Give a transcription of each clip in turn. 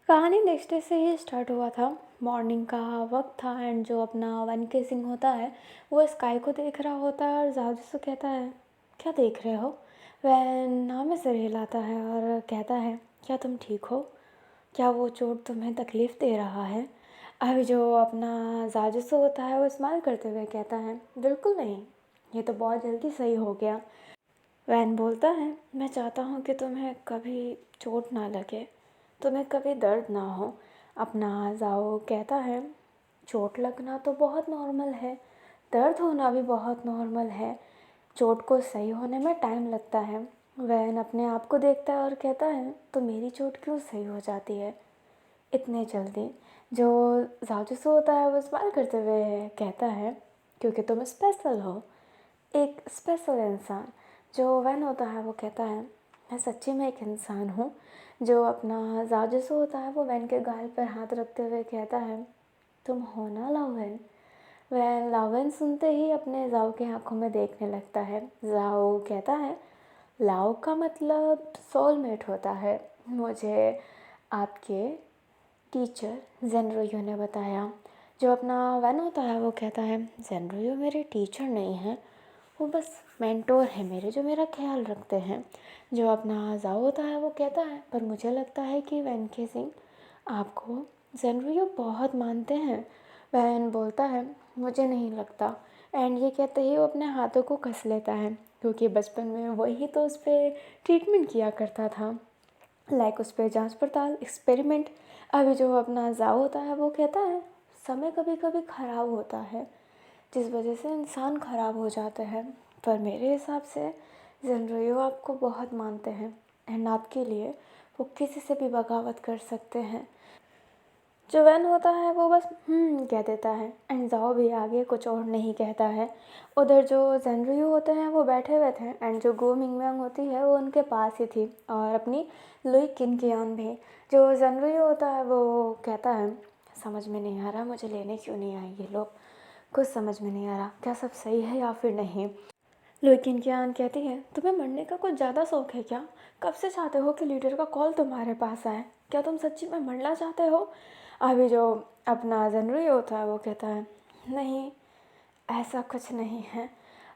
कहानी next day से ही start हुआ था। मॉर्निंग का वक्त था एंड जो अपना वन केसिंग होता है वो स्काई को देख रहा होता है और जाजू से कहता है, क्या देख रहे हो? वह नाम में सिर हिलाता है और कहता है, क्या तुम ठीक हो? क्या वो चोट तुम्हें तकलीफ़ दे रहा है? अभी जो अपना जाजू होता है वो स्माइल करते हुए कहता है, बिल्कुल नहीं, ये तो बहुत जल्दी सही हो गया। वैन बोलता है, मैं चाहता हूँ कि तुम्हें कभी चोट ना लगे, तुम्हें कभी दर्द ना हो। अपना जाओ कहता है, चोट लगना तो बहुत नॉर्मल है, दर्द होना भी बहुत नॉर्मल है, चोट को सही होने में टाइम लगता है। वैन अपने आप को देखता है और कहता है, तो मेरी चोट क्यों सही हो जाती है इतने जल्दी? जो जाजूस होता है वो स्माइल करते हुए कहता है, क्योंकि तुम स्पेशल हो, एक स्पेशल इंसान। जो वैन होता है वो कहता है, मैं सच्ची में एक इंसान हूँ। जो अपना जाजूस होता है वो वैन के गाल पर हाथ रखते हुए कहता है, तुम हो ना लावेन? वह लावेन सुनते ही अपने जाओ की आंखों में देखने लगता है। जाओ कहता है, लाओ का मतलब सोलमेट होता है, मुझे आपके टीचर जेनरोयो ने बताया। जो अपना वैन होता है वो कहता है, जेनरोयो मेरे टीचर नहीं हैं, वो बस मेंटोर है मेरे, जो मेरा ख्याल रखते हैं। जो अपना जाओ होता है वो कहता है, पर मुझे लगता है कि वैन के सिंह आपको जेनरोयो बहुत मानते हैं। वैन बोलता है, मुझे नहीं लगता। एंड ये कहते ही वो अपने हाथों को कस लेता है, क्योंकि बचपन में वही तो उस पर ट्रीटमेंट किया करता था, लाइक उस पर जांच पड़ताल, एक्सपेरिमेंट। अभी जो अपना जाओ होता है वो कहता है, समय कभी कभी ख़राब होता है, जिस वजह से इंसान ख़राब हो जाते हैं, पर मेरे हिसाब से जनरयो आपको बहुत मानते हैं एंड आपके लिए वो किसी से भी बगावत कर सकते हैं। जो वैन होता है वो बस कह देता है एंड जाओ भी आगे कुछ और नहीं कहता है। उधर जो जनरियो होते हैं वो बैठे हुए थे एंड जो गो मिंगम्यांग होती है वो उनके पास ही थी, और अपनी लुई किनकियान भी। जो जनरियो होता है वो कहता है, समझ में नहीं आ रहा मुझे लेने क्यों नहीं आए ये लोग, कुछ समझ में नहीं आ रहा, क्या सब सही है या फिर नहीं। लेकिन कियान कहती है, तुम्हें मरने का कुछ ज़्यादा शौक है क्या? कब से चाहते हो कि लीडर का कॉल तुम्हारे पास आए? क्या तुम सच्ची में मरना चाहते हो? अभी जो अपना जनरल होता है वो कहता है, नहीं, ऐसा कुछ नहीं है।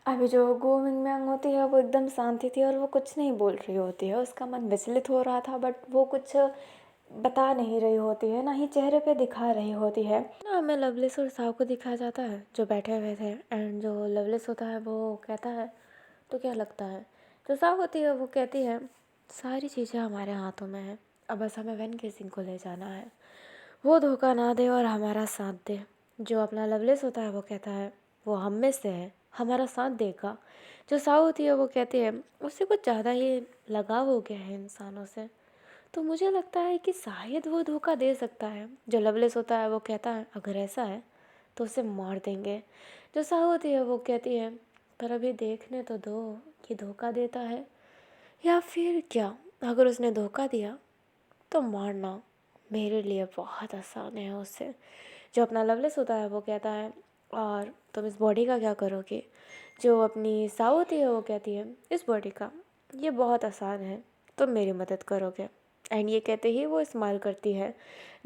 अभी जो गो मिंगम्यांग होती है वो एकदम शांति थी और वो कुछ नहीं बोल रही होती है, उसका मन विचलित हो रहा था, बट वो कुछ बता नहीं रही होती है, ना ही चेहरे पे दिखा रही होती है ना। हमें लवलेस और साव को दिखाया जाता है जो बैठे हुए थे एंड जो लवलेस होता है वो कहता है, तो क्या लगता है? जो साव होती है वो कहती है, सारी चीज़ें हमारे हाथों में है, अब बस हमें वैन केसिंग को ले जाना है, वो धोखा ना दे और हमारा साथ दे। जो अपना लवलेस होता है वो कहता है, वो हम में से है, हमारा साथ देगा। जो साव होती है वो कहती है, उससे कुछ ज़्यादा ही लगाव हो गया है इंसानों से, तो मुझे लगता है कि शायद वो धोखा दे सकता है। जो लवलेस होता है वो कहता है, अगर ऐसा है तो उसे मार देंगे। जो साहू होती है वो कहती है, पर अभी देखने तो दो कि धोखा देता है या फिर क्या। अगर उसने धोखा दिया तो मारना मेरे लिए बहुत आसान है उससे। जो अपना लवलेस होता है वो कहता है, और तुम इस बॉडी का क्या करोगे? जो अपनी साहू होती है वो कहती है, इस बॉडी का ये बहुत आसान है, तुम मेरी मदद करोगे। एंड ये कहते ही वो स्माइल करती है।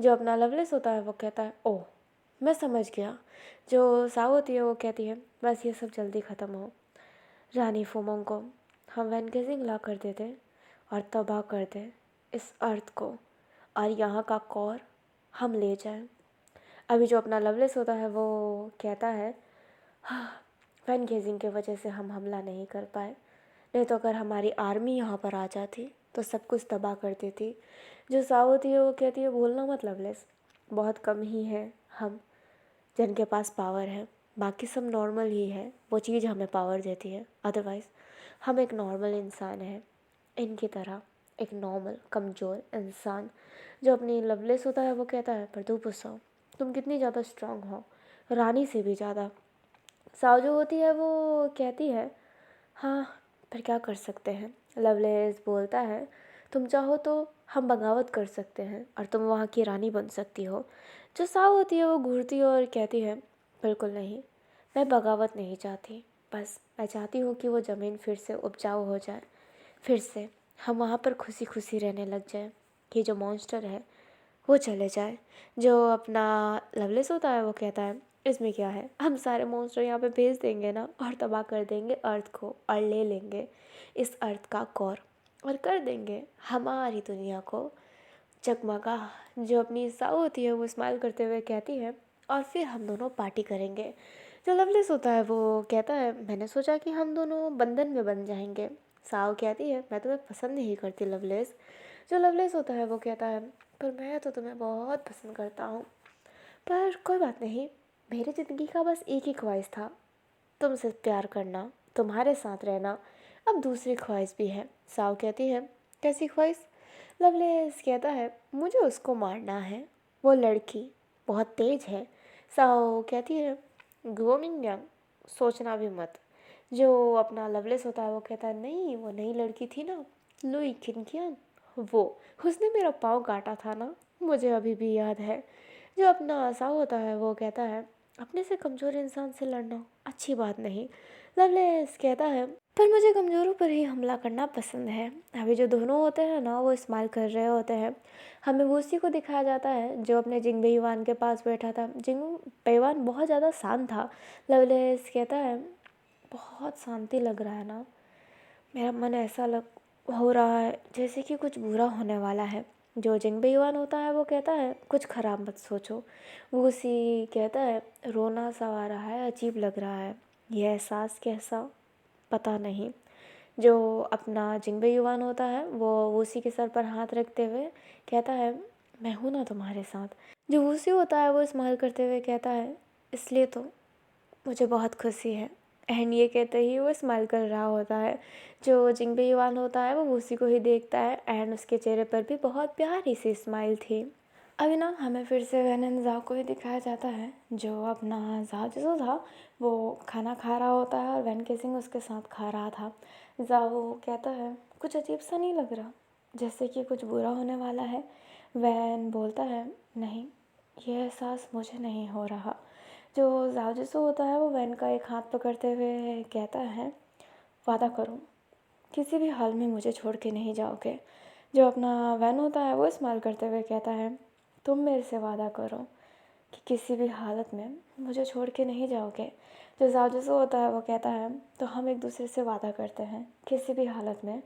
जो अपना लवलेस होता है वो कहता है, ओह, मैं समझ गया। जो साहू होती है वो कहती है, बस ये सब जल्दी ख़त्म हो। रानी फूमोंग को हम वैनकेसिंग ला कर देते और तबाह कर दे इस अर्थ को, और यहाँ का कोर हम ले जाएं। अभी जो अपना लवलेस होता है वो कहता है, हाँ, वैन गेजिंग की वजह से हम हमला नहीं कर पाए, नहीं तो अगर हमारी आर्मी यहाँ पर आ जाती तो सब कुछ तबाह कर देती। जो साव होती है वो कहती है, भूलना मत लवलेस, बहुत कम ही है हम जिनके पास पावर है, बाकी सब नॉर्मल ही है, वो चीज़ हमें पावर देती है, अदरवाइज़ हम एक नॉर्मल इंसान है इनकी तरह, एक नॉर्मल कमज़ोर इंसान। जो अपनी लवलेस होता है वो कहता है, पर तू पूछो तुम कितनी ज़्यादा स्ट्रांग हो, रानी से भी ज़्यादा। साव जो होती है वो कहती है, हाँ, पर क्या कर सकते हैं। लवलेस बोलता है, तुम चाहो तो हम बगावत कर सकते हैं और तुम वहाँ की रानी बन सकती हो। जो साव होती है वो घूरती है और कहती है, बिल्कुल नहीं, मैं बगावत नहीं चाहती, बस मैं चाहती हूँ कि वो ज़मीन फिर से उपजाऊ हो जाए, फिर से हम वहाँ पर खुशी खुशी रहने लग जाए। ये जो मॉन्स्टर है वो चले जाए। जो अपना लवलेस होता है वो कहता है इसमें क्या है, हम सारे मॉन्स्टर यहाँ पे भेज देंगे ना और तबाह कर देंगे अर्थ को और ले लेंगे इस अर्थ का कोर और कर देंगे हमारी दुनिया को जगमगा। जो अपनी साउ होती है वो स्माइल करते हुए कहती है और फिर हम दोनों पार्टी करेंगे। जो लवलेस होता है वो कहता है मैंने सोचा कि हम दोनों बंधन में बन जाएंगे। साउ कहती है मैं तुम्हें पसंद नहीं करती लवलेस। जो लवलेस होता है वो कहता है पर मैं तो तुम्हें बहुत पसंद करता हूँ। पर कोई बात नहीं, मेरी ज़िंदगी का बस एक ही ख्वाहिश था, तुमसे प्यार करना, तुम्हारे साथ रहना। अब दूसरी ख्वाहिश भी है। साव कहती है कैसी ख्वाहिश। लवलेस कहता है मुझे उसको मारना है, वो लड़की बहुत तेज है। साव कहती है ग्रोमिंग यंग, सोचना भी मत। जो अपना लवलेस होता है वो कहता है नहीं वो नई लड़की थी ना, लुई किनकियन, वो उसने मेरा पाँव काटा था ना, मुझे अभी भी याद है। जो अपना साव होता है वो कहता है अपने से कमज़ोर इंसान से लड़ना अच्छी बात नहीं। लवलेस कहता है पर मुझे कमज़ोरों पर ही हमला करना पसंद है। अभी जो दोनों होते हैं ना वो स्माइल कर रहे होते हैं। हमें वो उसी को दिखाया जाता है जो अपने जिंग बेईवान के पास बैठा था। जिंग बेईवान बहुत ज़्यादा शांत था। लवलेस कहता है बहुत शांति लग रहा है ना, मेरा मन ऐसा लग हो रहा है जैसे कि कुछ बुरा होने वाला है। जो जिंग बेईमान होता है वो कहता है कुछ ख़राब मत सोचो। वो उसी कहता है रोना सा आ रहा है, अजीब लग रहा है, यह एहसास कैसा पता नहीं। जो अपना जिंग बेईमान होता है वो उसी के सर पर हाथ रखते हुए कहता है मैं हूँ ना तुम्हारे साथ। जो उसी होता है वो स्माइल करते हुए कहता है इसलिए तो मुझे बहुत खुशी है। एंड ये कहते ही वो स्माइल कर रहा होता है। जो जिंग बेईमान होता है वो उसी को ही देखता है एंड उसके चेहरे पर भी बहुत प्यारी सी स्माइल थी। अभी ना हमें फिर से वैन एंड ज़ाओ को ही दिखाया जाता है। जो अपना ज़ाओ जो था वो खाना खा रहा होता है और वैन केसिंग उसके साथ खा रहा था। ज़ाओ कहता है कुछ अजीब सा नहीं लग रहा, जैसे कि कुछ बुरा होने वाला है। वैन बोलता है नहीं, ये एहसास मुझे नहीं हो रहा। जो जाओ होता है वो वैन का एक हाथ पकड़ते हुए कहता है वादा करो किसी भी हाल में मुझे छोड़ के नहीं जाओगे। जो अपना वैन होता है वो स्माइल करते हुए कहता है तुम मेरे से वादा करो कि किसी भी हालत में मुझे छोड़ के नहीं जाओगे। जो जाओ होता है वो कहता है तो हम एक दूसरे से वादा करते हैं किसी भी हालत में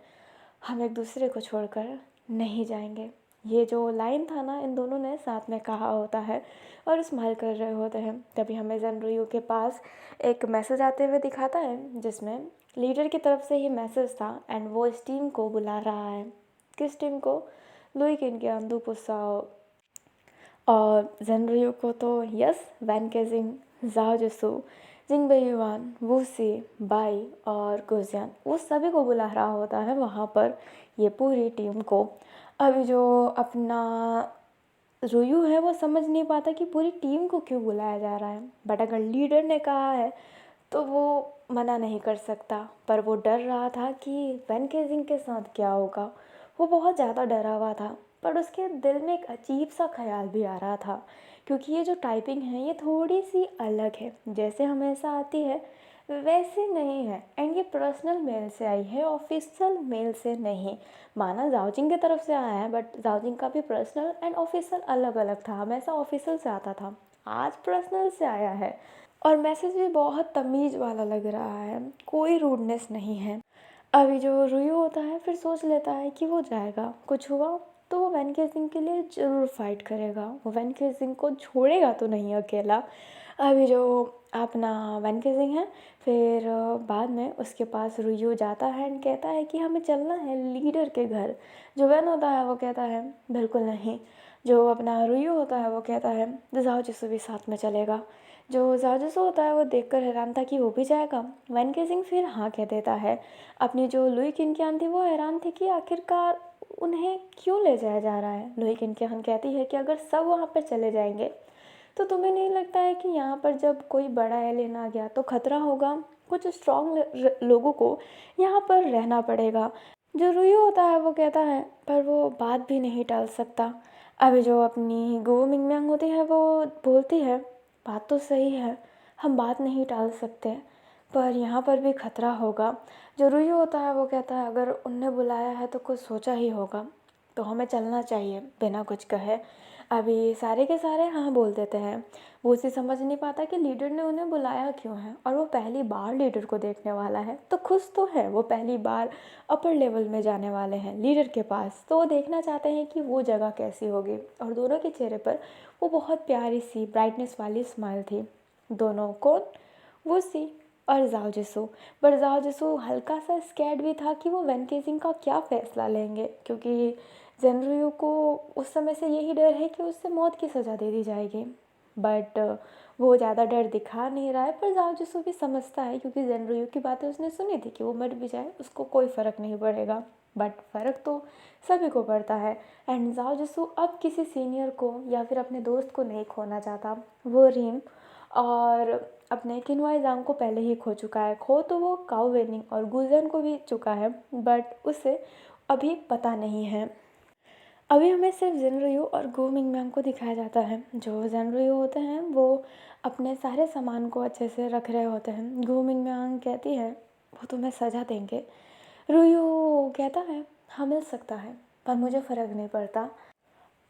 हम एक दूसरे को छोड़कर नहीं जाएंगे। ये जो लाइन था ना इन दोनों ने साथ में कहा होता है और स्माइल कर रहे होते हैं। तभी हमें ज़ेनरियो के पास एक मैसेज आते हुए दिखाता है जिसमें लीडर की तरफ से ही मैसेज था एंड वो इस टीम को बुला रहा है। किस टीम को? लुई किनगियान, दुपुसाओ और ज़ेनरियो को तो यस वैन केजिंग, जाओ जसू, जिंग बेयुआन, वूसी, बाई और गुजियान, वो सभी को बुला रहा होता है वहाँ पर ये पूरी टीम को। अभी जो अपना रुयू है वो समझ नहीं पाता कि पूरी टीम को क्यों बुलाया जा रहा है, बट अगर लीडर ने कहा है तो वो मना नहीं कर सकता। पर वो डर रहा था कि वैन केजिंग के साथ क्या होगा, वो बहुत ज़्यादा डरा हुआ था। पर उसके दिल में एक अजीब सा ख्याल भी आ रहा था क्योंकि ये जो टाइपिंग है ये थोड़ी सी अलग है, जैसे हमेशा आती है वैसे नहीं है एंड ये पर्सनल मेल से आई है, ऑफिशियल मेल से नहीं। माना जाओजिंग की तरफ से आया है बट जाओजिंग का भी पर्सनल एंड ऑफिशियल अलग अलग था, हमेशा ऑफिशियल से आता था, आज पर्सनल से आया है। और मैसेज भी बहुत तमीज़ वाला लग रहा है, कोई रूडनेस नहीं है। अभी जो रुयू होता है फिर सोच लेता है कि वो जाएगा, कुछ हुआ तो वो वैन केसिंग के लिए ज़रूर फाइट करेगा, वो वैन केसिंग को छोड़ेगा तो नहीं अकेला। अभी जो अपना वैन केसिंग है फिर बाद में उसके पास रुयू जाता है एंड कहता है कि हमें चलना है लीडर के घर। जो वैन होता है वो कहता है बिल्कुल नहीं। जो अपना रुयू होता है वो कहता है जाओ जिससे भी साथ में चलेगा। जो जाजूस होता है वो देखकर हैरान था कि वो भी जाएगा। वैन केसिंग फिर हाँ कह देता है। अपनी जो लुई किनकियान थी वो हैरान थी कि आखिरकार उन्हें क्यों ले जाया जा रहा है। लुई किनकियान कहती है कि अगर सब वहाँ पर चले जाएंगे तो तुम्हें नहीं लगता है कि यहाँ पर जब कोई बड़ा एलियन आ गया तो खतरा होगा, कुछ स्ट्रॉन्ग लोगों को यहाँ पर रहना पड़ेगा। जो रुयू होता है वो कहता है पर वो बात भी नहीं टाल सकता। अभी जो अपनी गो मिंगम्यांग होती है वो बोलती है बात तो सही है, हम बात नहीं टाल सकते पर यहाँ पर भी खतरा होगा। जो रुयू होता है वो कहता है अगर उनने बुलाया है तो कुछ सोचा ही होगा, तो हमें चलना चाहिए बिना कुछ कहे। अभी सारे के सारे हाँ बोल देते हैं। वो उसे समझ नहीं पाता कि लीडर ने उन्हें बुलाया क्यों है, और वो पहली बार लीडर को देखने वाला है तो खुश तो है। वो पहली बार अपर लेवल में जाने वाले हैं लीडर के पास, तो वो देखना चाहते हैं कि वो जगह कैसी होगी। और दोनों के चेहरे पर वो बहुत प्यारी सी ब्राइटनेस वाली स्माइल थी। दोनों कौन? वो सी और जाओ जिसू। पर जाओ जिसू हल्का सा स्कैर्ड भी था कि वो वैन केसिंग का क्या फ़ैसला लेंगे, क्योंकि जेनरियो को उस समय से यही डर है कि उससे मौत की सज़ा दे दी जाएगी। बट वो ज़्यादा डर दिखा नहीं रहा है, पर जाओ जिसू भी समझता है क्योंकि जेनरियो की बातें उसने सुनी थी कि वो मर भी जाए उसको कोई फ़र्क नहीं पड़ेगा। बट फ़र्क तो सभी को पड़ता है। एंड जाओ जिसू अब किसी सीनियर को या फिर अपने दोस्त को नहीं खोना चाहता। वो रीम और अपने किनवाई जांग को पहले ही खो चुका है। खो तो वो काओ वेनिंग और गुजन को भी चुका है, बट उसे अभी पता नहीं है। अभी हमें सिर्फ जिनरियो और गो मिंगम्यांग को दिखाया जाता है। जो जिनरियो होते हैं वो अपने सारे सामान को अच्छे से रख रहे होते हैं। गो मिंगम्यांग कहती है वो तुम्हें सज़ा देंगे। रुयो कहता है हाँ मिल सकता है, पर मुझे फ़र्क नहीं पड़ता।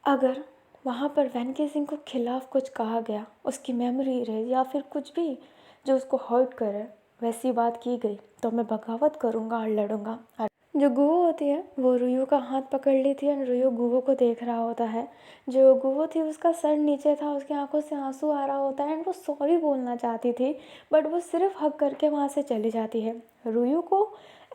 अगर वहाँ पर वैन केसिंग को खिलाफ कुछ कहा गया, उसकी मेमोरी इरेज या फिर कुछ भी जो उसको हर्ट करे, वैसी बात की गई तो मैं बगावत करूँगा और लड़ूंगा। जो गुवो होती है वो रुयो का हाथ पकड़ ली थी और रुयो गुवो को देख रहा होता है। जो गुवो थी उसका सर नीचे था, उसकी आंखों से आंसू आ रहा होता है एंड वो सॉरी बोलना चाहती थी, बट वो सिर्फ हग करके वहाँ से चली जाती है। रुयो को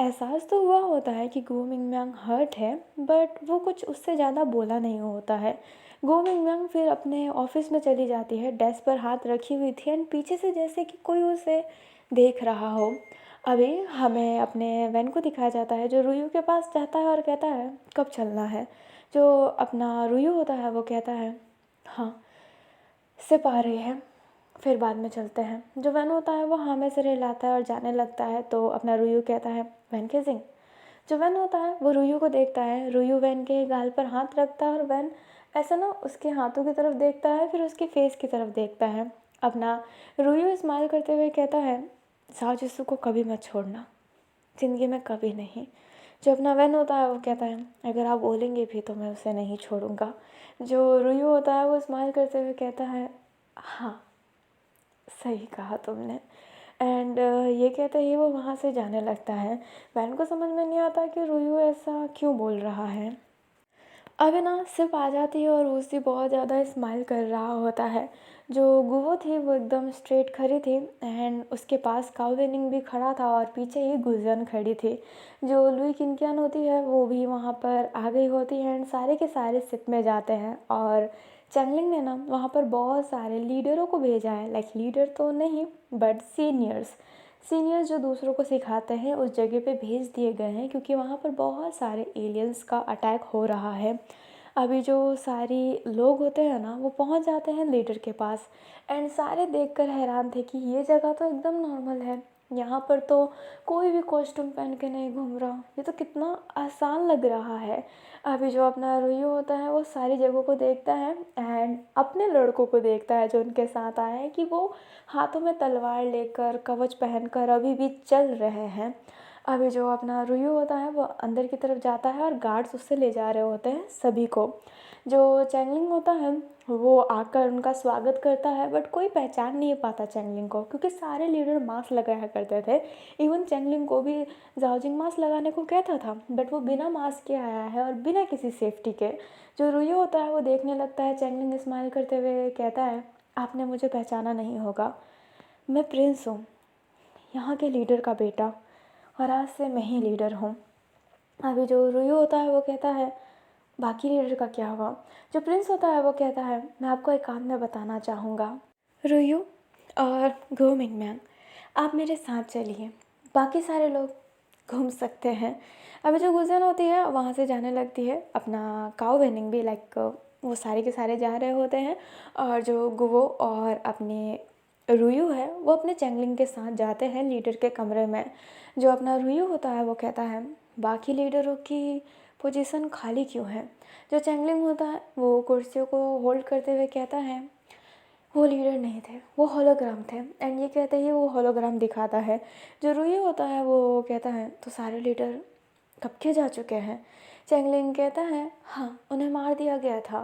एहसास तो हुआ होता है कि गो मिंगम्यांग हर्ट है, बट वो कुछ उससे ज़्यादा बोला नहीं होता है। गो मिंगम्यांग फिर अपने ऑफिस में चली जाती है। डेस्क पर हाथ रखी हुई थी एंड पीछे से जैसे कि कोई उसे देख रहा हो। अभी हमें अपने वैन को दिखाया जाता है जो रुयू के पास जाता है और कहता है कब चलना है। जो अपना रुयू होता है वो कहता है हाँ सिप आ रही है, फिर बाद में चलते हैं। जो वैन होता है वो हाँ में सिर हिलाता है और जाने लगता है। तो अपना रुयू कहता है वैन केसिंग। जो वैन होता है वो रुयू को देखता है। रुयू वैन के गाल पर हाथ रखता है और वैन ऐसा ना उसके हाथों की तरफ देखता है, फिर उसके फेस की तरफ देखता है। अपना रुयू स्माइल करते हुए कहता है जाओ जिसू को कभी मत छोड़ना, ज़िंदगी में कभी नहीं। जो अपना वैन होता है वो कहता है अगर आप बोलेंगे भी तो मैं उसे नहीं छोड़ूंगा। जो रुयू होता है वो स्माइल करते हुए कहता है हाँ सही कहा तुमने। एंड ये कहते ही वो वहाँ से जाने लगता है। वैन को समझ में नहीं आता कि रुयू ऐसा क्यों बोल रहा है। अभी ना सिर्फ आ जाती है और उसी बहुत ज़्यादा स्माइल कर रहा होता है। जो गुवो थी वो एकदम स्ट्रेट खड़ी थी एंड उसके पास काओ वेनिंग भी खड़ा था और पीछे ही गुजन खड़ी थी। जो लुई किनकियान होती है वो भी वहाँ पर आ गई होती है एंड सारे के सारे सिप में जाते हैं। और चैंगलिंग ने ना वहाँ पर बहुत सारे लीडरों को भेजा है, लाइक लीडर तो नहीं बट सीनियर्स जो दूसरों को सिखाते हैं उस जगह पे भेज दिए गए हैं, क्योंकि वहाँ पर बहुत सारे एलियंस का अटैक हो रहा है। अभी जो सारी लोग होते हैं ना वो पहुँच जाते हैं लीडर के पास एंड सारे देखकर हैरान थे कि ये जगह तो एकदम नॉर्मल है, यहाँ पर तो कोई भी कॉस्ट्यूम पहन के नहीं घूम रहा, ये तो कितना आसान लग रहा है। अभी जो अपना रुयू होता है वो सारी जगहों को देखता है एंड अपने लड़कों को देखता है जो उनके साथ आए हैं कि वो हाथों में तलवार लेकर कवच पहनकर अभी भी चल रहे हैं। अभी जो अपना रुयू होता है वो अंदर की तरफ जाता है और गार्ड्स उससे ले जा रहे होते हैं सभी को। जो चैंगलिंग होता है वो आकर उनका स्वागत करता है, बट कोई पहचान नहीं पाता चैंगलिंग को क्योंकि सारे लीडर मास्क लगाया करते थे। इवन चैंगलिंग को भी जाओजिंग मास्क लगाने को कहता था, बट वो बिना मास्क के आया है और बिना किसी सेफ्टी के। जो रुयू होता है वो देखने लगता है। चैंगलिंग स्माइल करते हुए कहता है आपने मुझे पहचाना नहीं होगा, मैं प्रिंस हूँ, यहाँ के लीडर का बेटा, और आज से मैं ही लीडर हूँ। अभी जो रुयू होता है वो कहता है बाकी लीडर का क्या हुआ। जो प्रिंस होता है वो कहता है मैं आपको एक काम में बताना चाहूँगा। रुयू और गो मिंगम्यांग आप मेरे साथ चलिए, बाकी सारे लोग घूम सकते हैं। अभी जो गुजन होती है वहाँ से जाने लगती है। अपना काओ वेनिंग भी लाइक वो सारे के सारे जा रहे होते हैं और जो गुवो और अपने रुयू है वो अपने चैंगलिंग के साथ जाते हैं लीडर के कमरे में। जो अपना रुयू होता है वो कहता है बाकी लीडरों की पोजीशन खाली क्यों है। जो चैंगलिंग होता है वो कुर्सियों को होल्ड करते हुए कहता है वो लीडर नहीं थे, वो होलोग्राम थे। एंड ये कहते ही वो होलोग्राम दिखाता है। जो रुयू होता है वो कहता है तो सारे लीडर कब के जा चुके हैं। चैंगलिंग कहता है हाँ उन्हें मार दिया गया था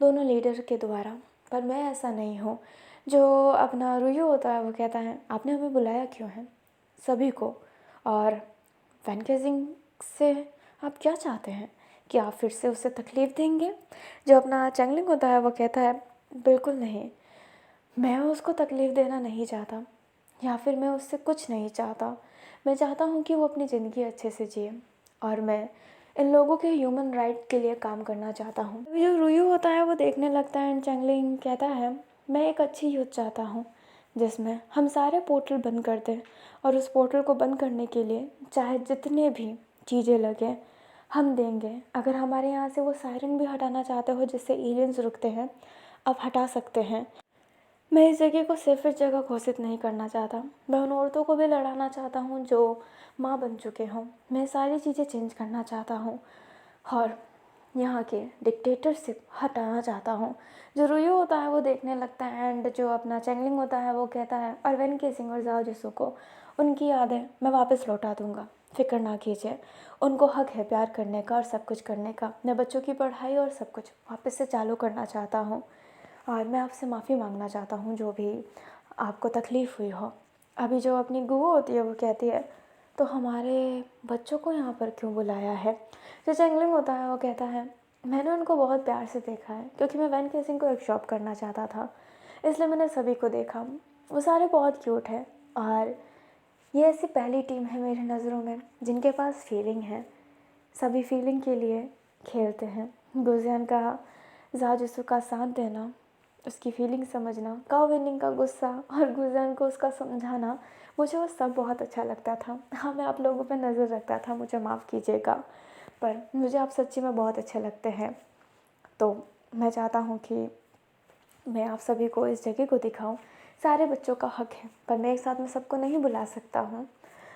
दोनों लीडर के द्वारा, पर मैं ऐसा नहीं हूँ। जो अपना रुयू होता है वो कहता है आपने हमें बुलाया क्यों है सभी को, और वैन केसिंग से आप क्या चाहते हैं कि आप फिर से उसे तकलीफ़ देंगे। जो अपना चैंगलिंग होता है वो कहता है बिल्कुल नहीं, मैं उसको तकलीफ़ देना नहीं चाहता, या फिर मैं उससे कुछ नहीं चाहता। मैं चाहता हूँ कि वो अपनी ज़िंदगी अच्छे से जिए, और मैं इन लोगों के ह्यूमन राइट के लिए काम करना चाहता हूँ। अभी जो रुयू होता है वो देखने लगता है एंड चैंगलिंग कहता है मैं एक अच्छी युद्ध चाहता हूँ जिसमें हम सारे पोर्टल बंद कर दें, और उस पोर्टल को बंद करने के लिए चाहे जितने भी चीज़ें लगें हम देंगे। अगर हमारे यहाँ से वो सायरन भी हटाना चाहते हो जिससे एलियंस रुकते हैं, आप हटा सकते हैं। मैं इस जगह को सेफ जगह घोषित नहीं करना चाहता। मैं उन औरतों को भी लड़ाना चाहता हूँ जो माँ बन चुके हों। मैं सारी चीज़ें चेंज करना चाहता हूँ और यहाँ के डिक्टेटरशिप हटाना चाहता हूँ। जो रुयू होता है वो देखने लगता है एंड जो अपना चैंगलिंग होता है वो कहता है और वैन केसिंग और जाओ जिसू को उनकी यादें मैं वापस लौटा दूँगा, फिक्र ना कीजिए। उनको हक है प्यार करने का और सब कुछ करने का। मैं बच्चों की पढ़ाई और सब कुछ वापस से चालू करना चाहता हूँ, और मैं आपसे माफ़ी मांगना चाहता हूँ जो भी आपको तकलीफ़ हुई हो। अभी जो अपनी गुगु होती है वो कहती है तो हमारे बच्चों को यहाँ पर क्यों बुलाया है। जो चैंगलिंग होता है वो कहता है मैंने उनको बहुत प्यार से देखा है क्योंकि मैं वैन केसिंग को एक शॉप करना चाहता था, इसलिए मैंने सभी को देखा। वो सारे बहुत क्यूट हैं और ये ऐसी पहली टीम है मेरी नज़रों में जिनके पास फीलिंग है। सभी फीलिंग के लिए खेलते हैं। गुजियान का जाजिसू का साथ देना, उसकी फीलिंग समझना, काव विनिंग का गुस्सा और गुजियान को उसका समझाना, मुझे वो सब बहुत अच्छा लगता था। हाँ मैं आप लोगों पे नज़र रखता था, मुझे माफ़ कीजिएगा, पर मुझे आप सच्ची में बहुत अच्छे लगते हैं। तो मैं चाहता हूँ कि मैं आप सभी को इस जगह को दिखाऊं। सारे बच्चों का हक है, पर मैं एक साथ में सबको नहीं बुला सकता हूँ।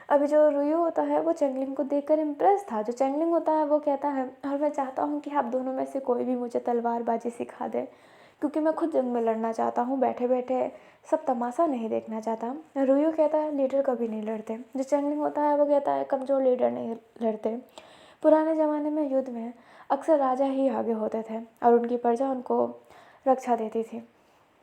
अभी जो रुयू होता है वो चैंगलिंग को देखकर इम्प्रेस था। जो चैंगलिंग होता है वो कहता है और मैं चाहता हूँ कि आप दोनों में से कोई भी मुझे तलवारबाजी सिखा दे, क्योंकि मैं खुद जंग में लड़ना चाहता हूँ, बैठे बैठे सब तमाशा नहीं देखना चाहता। रुयू कहता है लीडर कभी नहीं लड़ते। जो चैंगलिंग होता है वो कहता है कमज़ोर लीडर नहीं लड़ते। पुराने ज़माने में युद्ध में अक्सर राजा ही आगे होते थे और उनकी प्रजा उनको रक्षा देती थी।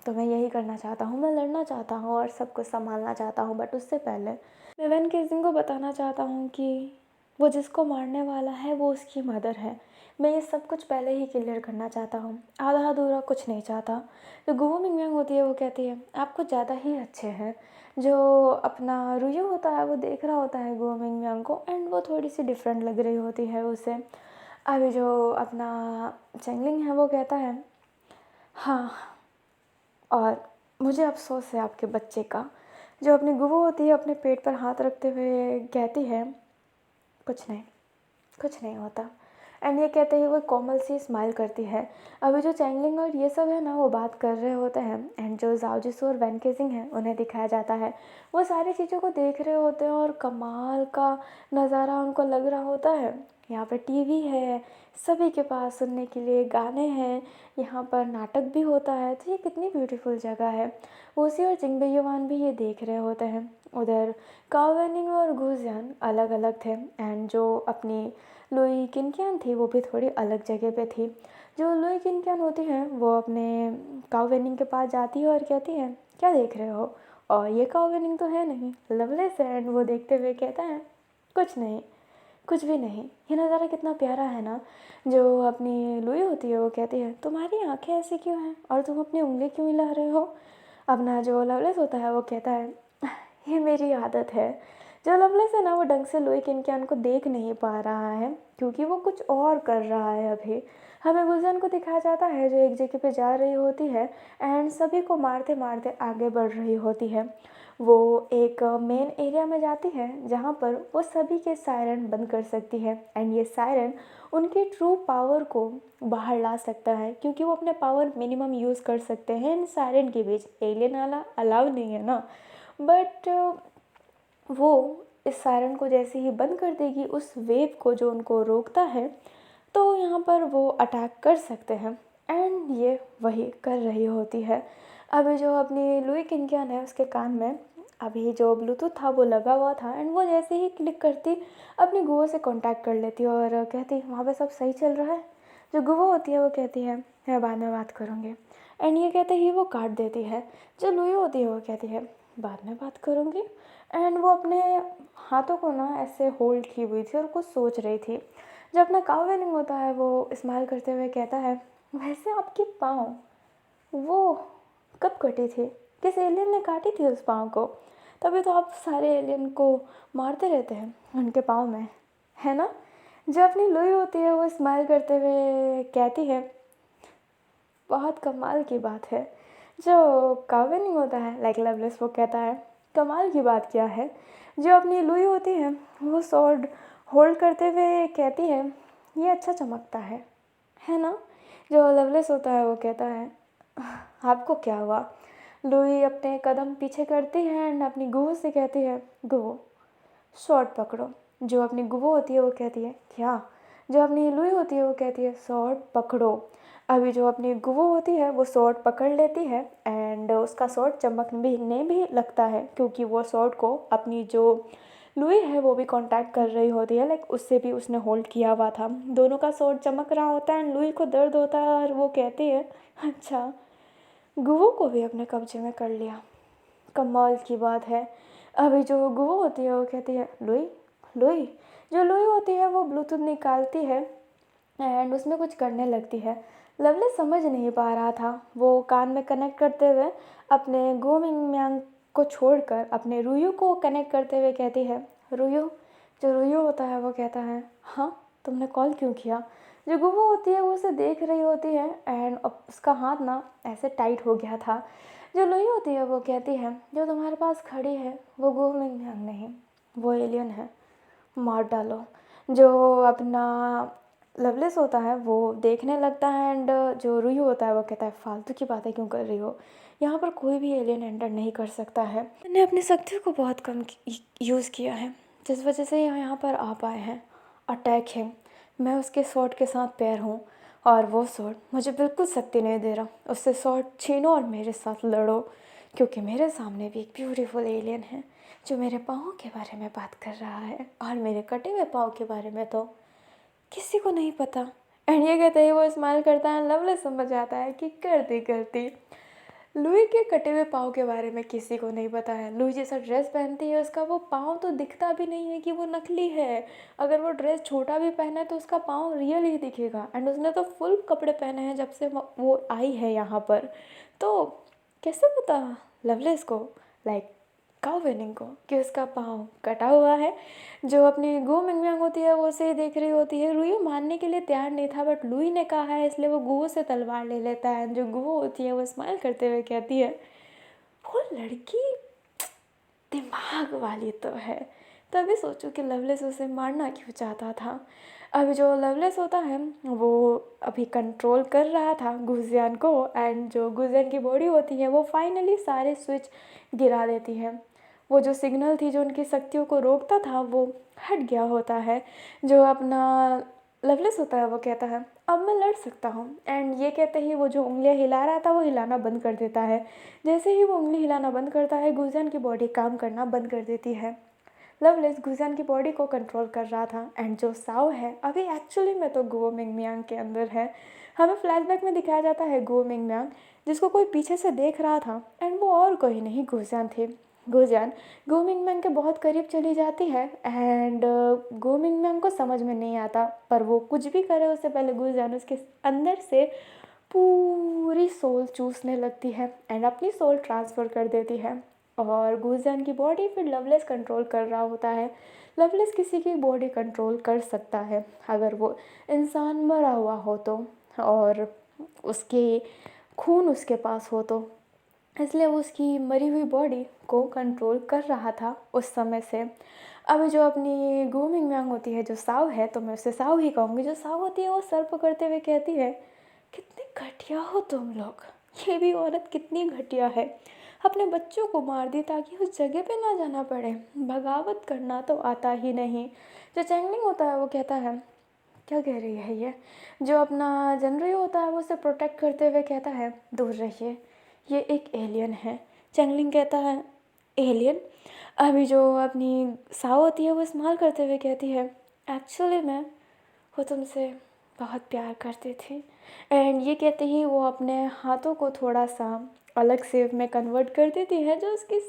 तो मैं यही करना चाहता हूँ, मैं लड़ना चाहता हूँ और सब कुछ संभालना चाहता हूँ, बट उससे पहले मैं वैन केसिंग को बताना चाहता हूँ कि वो जिसको मारने वाला है वो उसकी मदर है। मैं ये सब कुछ पहले ही क्लियर करना चाहता हूँ, आधा अधूरा कुछ नहीं चाहता। जो गुओ मिंगयांग होती है वो कहती है आप कुछ ज़्यादा ही अच्छे हैं। जो अपना रुयू होता है वो देख रहा होता है गुओ मिंगयांग को एंड वो थोड़ी सी डिफरेंट लग रही होती है उसे। अभी जो अपना चैंगलिंग है वो कहता है हाँ, और मुझे अफ़सोस है आपके बच्चे का। जो अपनी गुगु होती है अपने पेट पर हाथ रखते हुए कहती है कुछ नहीं होता, एंड ये कहते ही वो कोमल सी स्माइल करती है। अभी जो चैंगलिंग और ये सब है ना वो बात कर रहे होते हैं एंड जो जाओ जिसू और वैन केसिंग है उन्हें दिखाया जाता है। वो सारी चीज़ों को देख रहे होते हैं और कमाल का नज़ारा उनको लग रहा होता है। यहाँ पर टीवी है, सभी के पास सुनने के लिए गाने हैं, यहाँ पर नाटक भी होता है, तो ये कितनी ब्यूटीफुल जगह है। ओसी और जिंगबेयुआन भी ये देख रहे होते हैं। उधर काओवेनिंग और गुजियान अलग अलग थे एंड जो अपनी लुई किनकियान थी वो भी थोड़ी अलग जगह पे थी। जो लुई किनकियान होती है वो अपने काओवेनिंग के पास जाती है और कहती है क्या देख रहे हो, और ये काओवेनिंग तो है नहीं, लवलेस है। एंड वो देखते हुए कहता है कुछ नहीं, कुछ भी नहीं। ये नज़ारा कितना प्यारा है ना। जो अपनी लुई होती है वो कहती है तुम्हारी आंखें ऐसी क्यों हैं और तुम अपनी उंगली क्यों हिला रहे हो। अपना जो लवलेस होता है वो कहता है ये मेरी आदत है। जो लवलेस है ना वो ढंग से लुई किनकियान को देख नहीं पा रहा है क्योंकि वो कुछ और कर रहा है। अभी हमें गुलजन को दिखाया जाता है जो एक जगह पे जा रही होती है एंड सभी को मारते मारते आगे बढ़ रही होती है। वो एक मेन एरिया में जाती है जहाँ पर वो सभी के सायरन बंद कर सकती है एंड ये सायरन उनकी ट्रू पावर को बाहर ला सकता है क्योंकि वो अपने पावर मिनिमम यूज़ कर सकते हैं इन सायरन के बीच। एलियन वाला अलाउ नहीं है ना, बट वो इस सायरन को जैसे ही बंद कर देगी उस वेव को जो उनको रोकता है, तो यहाँ पर वो अटैक कर सकते हैं एंड ये वही कर रही होती है। अभी जो अपनी लुई किनकियान है उसके कान में अभी जो ब्लूटूथ था वो लगा हुआ था एंड वो जैसे ही क्लिक करती अपनी गुहो से कांटेक्ट कर लेती और कहती वहाँ पे सब सही चल रहा है। जो गुहो होती है वो कहती है मैं बाद में बात करूँगी एंड ये कहते ही वो काट देती है। जो लुई होती है वो कहती है बाद में बात करूँगी एंड वो अपने हाथों को ना ऐसे होल्ड की हुई थी और कुछ सोच रही थी। जो अपना काव वेनिंग होता है वो स्माइल करते हुए कहता है वैसे आपकी पाँव वो कब कटी थी, किस एलियन ने काटी थी उस पाँव को? तभी तो आप सारे एलियन को मारते रहते हैं उनके पाँव में, है ना? जो अपनी लुई होती है वो स्माइल करते हुए कहती है बहुत कमाल की बात है। जो कावेनिंग होता है लाइक लवलेस वो कहता है कमाल की बात क्या है। जो अपनी लुई होती है वो स्वॉर्ड होल्ड करते हुए कहती है ये अच्छा चमकता है ना? जो लवलेस होता है वो कहता है आपको क्या हुआ? लुई अपने कदम पीछे करती है एंड अपनी गुहो से कहती है गुहो शॉर्ट पकड़ो। जो अपनी गुहो होती है वो कहती है क्या? जो अपनी लुई होती है वो कहती है शॉर्ट पकड़ो। अभी जो अपनी गुहो होती है वो शॉर्ट पकड़ लेती है एंड उसका शॉर्ट चमकने भी लगता है क्योंकि वो शॉर्ट को अपनी जो लुई है वो भी कांटेक्ट कर रही होती है लाइक उससे भी उसने होल्ड किया हुआ था। दोनों का शॉर्ट चमक रहा होता है एंड लुई को दर्द होता है और वो कहती है अच्छा गुहो को भी अपने कब्जे में कर लिया, कमाल की बात है। अभी जो गुहो होती है वो कहती है लुई लुई। जो लुई होती है वो ब्लूटूथ निकालती है एंड उसमें कुछ करने लगती है। लवली समझ नहीं पा रहा था, वो कान में कनेक्ट करते हुए अपने गो मिंग म्यांग को छोड़कर अपने रुयू को कनेक्ट करते हुए कहती है रुयू। जो रुयू होता है वो कहता है हाँ तुमने कॉल क्यों किया? जो गुहो होती है वो उसे देख रही होती है एंड उसका हाथ ना ऐसे टाइट हो गया था। जो लुई होती है वो कहती है जो तुम्हारे पास खड़ी है वो गो मिंग म्यांग नहीं, वो एलियन है, मार डालो। जो अपना लवलेस होता है वो देखने लगता है एंड जो रुई होता है वो कहता है फालतू की बातें क्यों कर रही हो, यहाँ पर कोई भी एलियन एंटर नहीं कर सकता है। मैंने अपनी शक्तियों को बहुत कम यूज़ किया है जिस वजह से यहाँ पर आ पाए हैं। अटैक है, मैं उसके स्वॉर्ड के साथ पैर हूँ और वो स्वॉर्ड मुझे बिल्कुल शक्ति नहीं दे रहा। उससे स्वॉर्ड छीनो और मेरे साथ लड़ो क्योंकि मेरे सामने भी एक ब्यूटीफुल एलियन है जो मेरे पाँव के बारे में बात कर रहा है और मेरे कटे हुए पाँव के बारे में तो किसी को नहीं पता। एंड ये कहते ही वो स्माइल करता है। लवलेस समझ आता है कि करती करती लुई के कटे हुए पाँव के बारे में किसी को नहीं पता है। लुई जैसा ड्रेस पहनती है उसका वो पाँव तो दिखता भी नहीं है कि वो नकली है। अगर वो ड्रेस छोटा भी पहना है तो उसका पाँव रियल ही दिखेगा एंड उसने तो फुल कपड़े पहने हैं जब से वो आई है यहाँ पर। तो कैसे पता लवलेस को लाइक काउ वेनिंग को कि उसका पाँव कटा हुआ है? जो अपनी गो मिंगम्यांग होती है वो उसे देख रही होती है। रुई मानने के लिए तैयार नहीं था बट लुई ने कहा है इसलिए वो गुहो से तलवार ले लेता है। जो गुहो होती है वो स्माइल करते हुए कहती है वो लड़की दिमाग वाली तो है। तभी सोचो कि लवलेस उसे मारना क्यों चाहता था। अभी जो लवलेस होता है वो अभी कंट्रोल कर रहा था गुजियान को एंड जो गुजियान की बॉडी होती है वो फाइनली सारे स्विच गिरा देती है। वो जो सिग्नल थी जो उनकी शक्तियों को रोकता था वो हट गया होता है। जो अपना लवलेस होता है वो कहता है अब मैं लड़ सकता हूँ एंड ये कहते ही वो जो उंगलियाँ हिला रहा था वो हिलाना बंद कर देता है। जैसे ही वो उंगली हिलाना बंद करता है गुजियान की बॉडी काम करना बंद कर देती है। लवलेस गुजियान की बॉडी को कंट्रोल कर रहा था एंड जो साओ है अभी एक्चुअली में तो गो मिंग म्यांग के अंदर है। हमें फ्लैशबैक में दिखाया जाता है गो मिंग म्यांग जिसको कोई पीछे से देख रहा था एंड वो और कोई नहीं गुजियान थे। गुजियान गो मिंग म्यांग के बहुत करीब चली जाती है एंड गो मिंग म्यांग को समझ में नहीं आता पर वो कुछ भी करे उससे पहले गुजियान उसके अंदर से पूरी सोल चूसने लगती है एंड अपनी सोल ट्रांसफ़र कर देती है और गुजियान की बॉडी फिर लवलेस कंट्रोल कर रहा होता है। लवलेस किसी की बॉडी कंट्रोल कर सकता है अगर वो इंसान मरा हुआ हो तो और उसके खून उसके पास हो तो, इसलिए वो उसकी मरी हुई बॉडी को कंट्रोल कर रहा था उस समय से। अभी जो अपनी गो मिंग म्यांग होती है जो साव है तो मैं उसे साव ही कहूँगी। जो साव होती है वो सर पकड़ते हुए कहती है कितनी घटिया हो तुम लोग, ये भी औरत कितनी घटिया है, अपने बच्चों को मार दी ताकि उस जगह पे ना जाना पड़े, बगावत करना तो आता ही नहीं। जो चैंगलिंग होता है वो कहता है क्या कह रही है ये? जो अपना जनरल होता है वो उसे प्रोटेक्ट करते हुए कहता है दूर रहिए, ये एक एलियन है। चैंगलिंग कहता है एलियन। अभी जो अपनी साव होती है वो इस्तेमाल करते हुए कहती है, एक्चुअली मैं वो तुमसे बहुत प्यार करती थी। एंड ये कहते ही वो अपने हाथों को थोड़ा सा अलग शेप में कन्वर्ट कर देती है, जो उसकी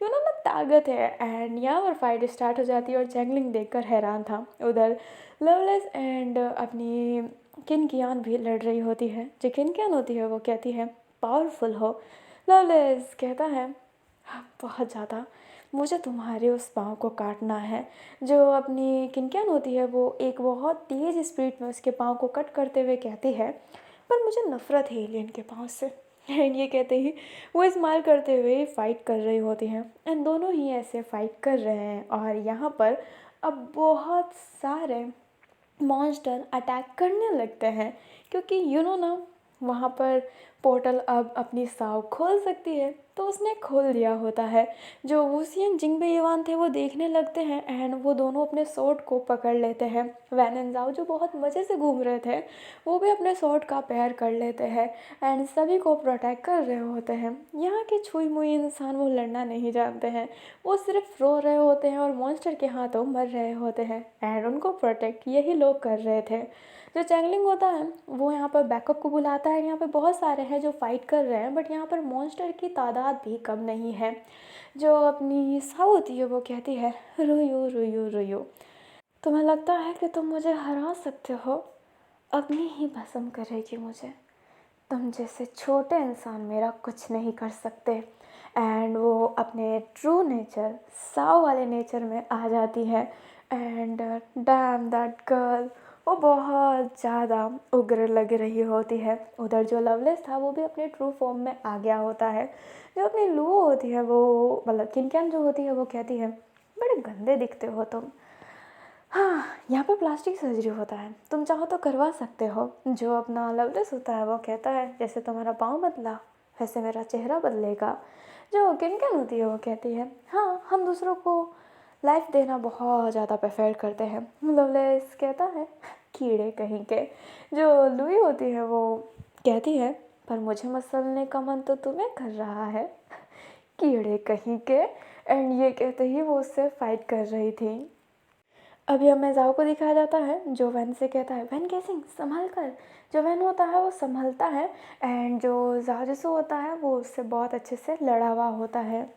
ना ताकत है। एंड यहाँ पर फाइट स्टार्ट हो जाती है और चैंगलिंग देखकर हैरान था। उधर लवलेस एंड अपनी किनकियान भी लड़ रही होती है। जो किनकियान होती है वो कहती है, पावरफुल हो। लवलेस कहता है, हाँ, बहुत ज़्यादा। मुझे तुम्हारे उस पाँव को काटना है। जो अपनी किनकियान होती है वो एक बहुत तेज़ स्पीड में उसके पाँव को कट करते हुए कहती है, पर मुझे नफ़रत है एलियन के पाँव से। एंड ये कहते ही वो इस्तेमाल करते हुए फाइट कर रही होती हैं। एंड दोनों ही ऐसे फाइट कर रहे हैं और यहाँ पर अब बहुत सारे मॉन्स्टर अटैक करने लगते हैं, क्योंकि ना वहाँ पर पोर्टल अब अपनी साव खोल सकती है, तो उसने खोल दिया होता है। जो वूसियन जिंगबे ईवान थे वो देखने लगते हैं एंड वो दोनों अपने स्वॉर्ड को पकड़ लेते हैं। वैन एंड जाओ जो बहुत मज़े से घूम रहे थे वो भी अपने स्वॉर्ड का पैर कर लेते हैं एंड सभी को प्रोटेक्ट कर रहे होते हैं। यहाँ के छुई मुई इंसान वो लड़ना नहीं जानते हैं, वो सिर्फ रो रहे होते हैं और मॉन्स्टर के हाथों मर रहे होते हैं एंड उनको प्रोटेक्ट यही लोग कर रहे थे। जो चैंगलिंग होता है वो यहाँ पर बैकअप को बुलाता है। यहाँ पे बहुत सारे हैं जो फाइट कर रहे हैं, बट यहाँ पर मॉन्स्टर की तादाद भी कम नहीं है। जो अपनी साव होती है वो कहती है, रोयो रोयो रोयो, तुम्हें लगता है कि तुम मुझे हरा सकते हो? अग्नि ही भस्म करेगी मुझे। तुम जैसे छोटे इंसान मेरा कुछ नहीं कर सकते। एंड वो अपने ट्रू नेचर साव वाले नेचर में आ जाती है। एंड डैम दैट गर्ल, वो बहुत ज़्यादा उग्र लग रही होती है। उधर जो लवलेस था वो भी अपने ट्रू फॉर्म में आ गया होता है। जो अपनी लू होती है वो मतलब किनकियान जो होती है वो कहती है, बड़े गंदे दिखते हो तुम। हाँ, यहाँ पे प्लास्टिक सर्जरी होता है, तुम चाहो तो करवा सकते हो। जो अपना लवलेस होता है वो कहता है, जैसे तुम्हारा पाँव बदला वैसे मेरा चेहरा बदलेगा। जो किनकिन होती है वो कहती है, हाँ, हम दूसरों को लाइफ देना बहुत ज़्यादा प्रेफर करते हैं। लवलेस कहता है, कीड़े कहीं के। जो लुई होती है वो कहती है, पर मुझे मसलने का मन तो तुम्हें कर रहा है, कीड़े कहीं के। एंड ये कहते ही वो उससे फाइट कर रही थी। अभी हमें जाओ को दिखाया जाता है जो वैन से कहता है, वैन कैसिंग संभल कर। जो वैन होता है वो संभलता है एंड जो जाजिसो होता है वो उससे बहुत अच्छे से लड़ा हुआ होता है।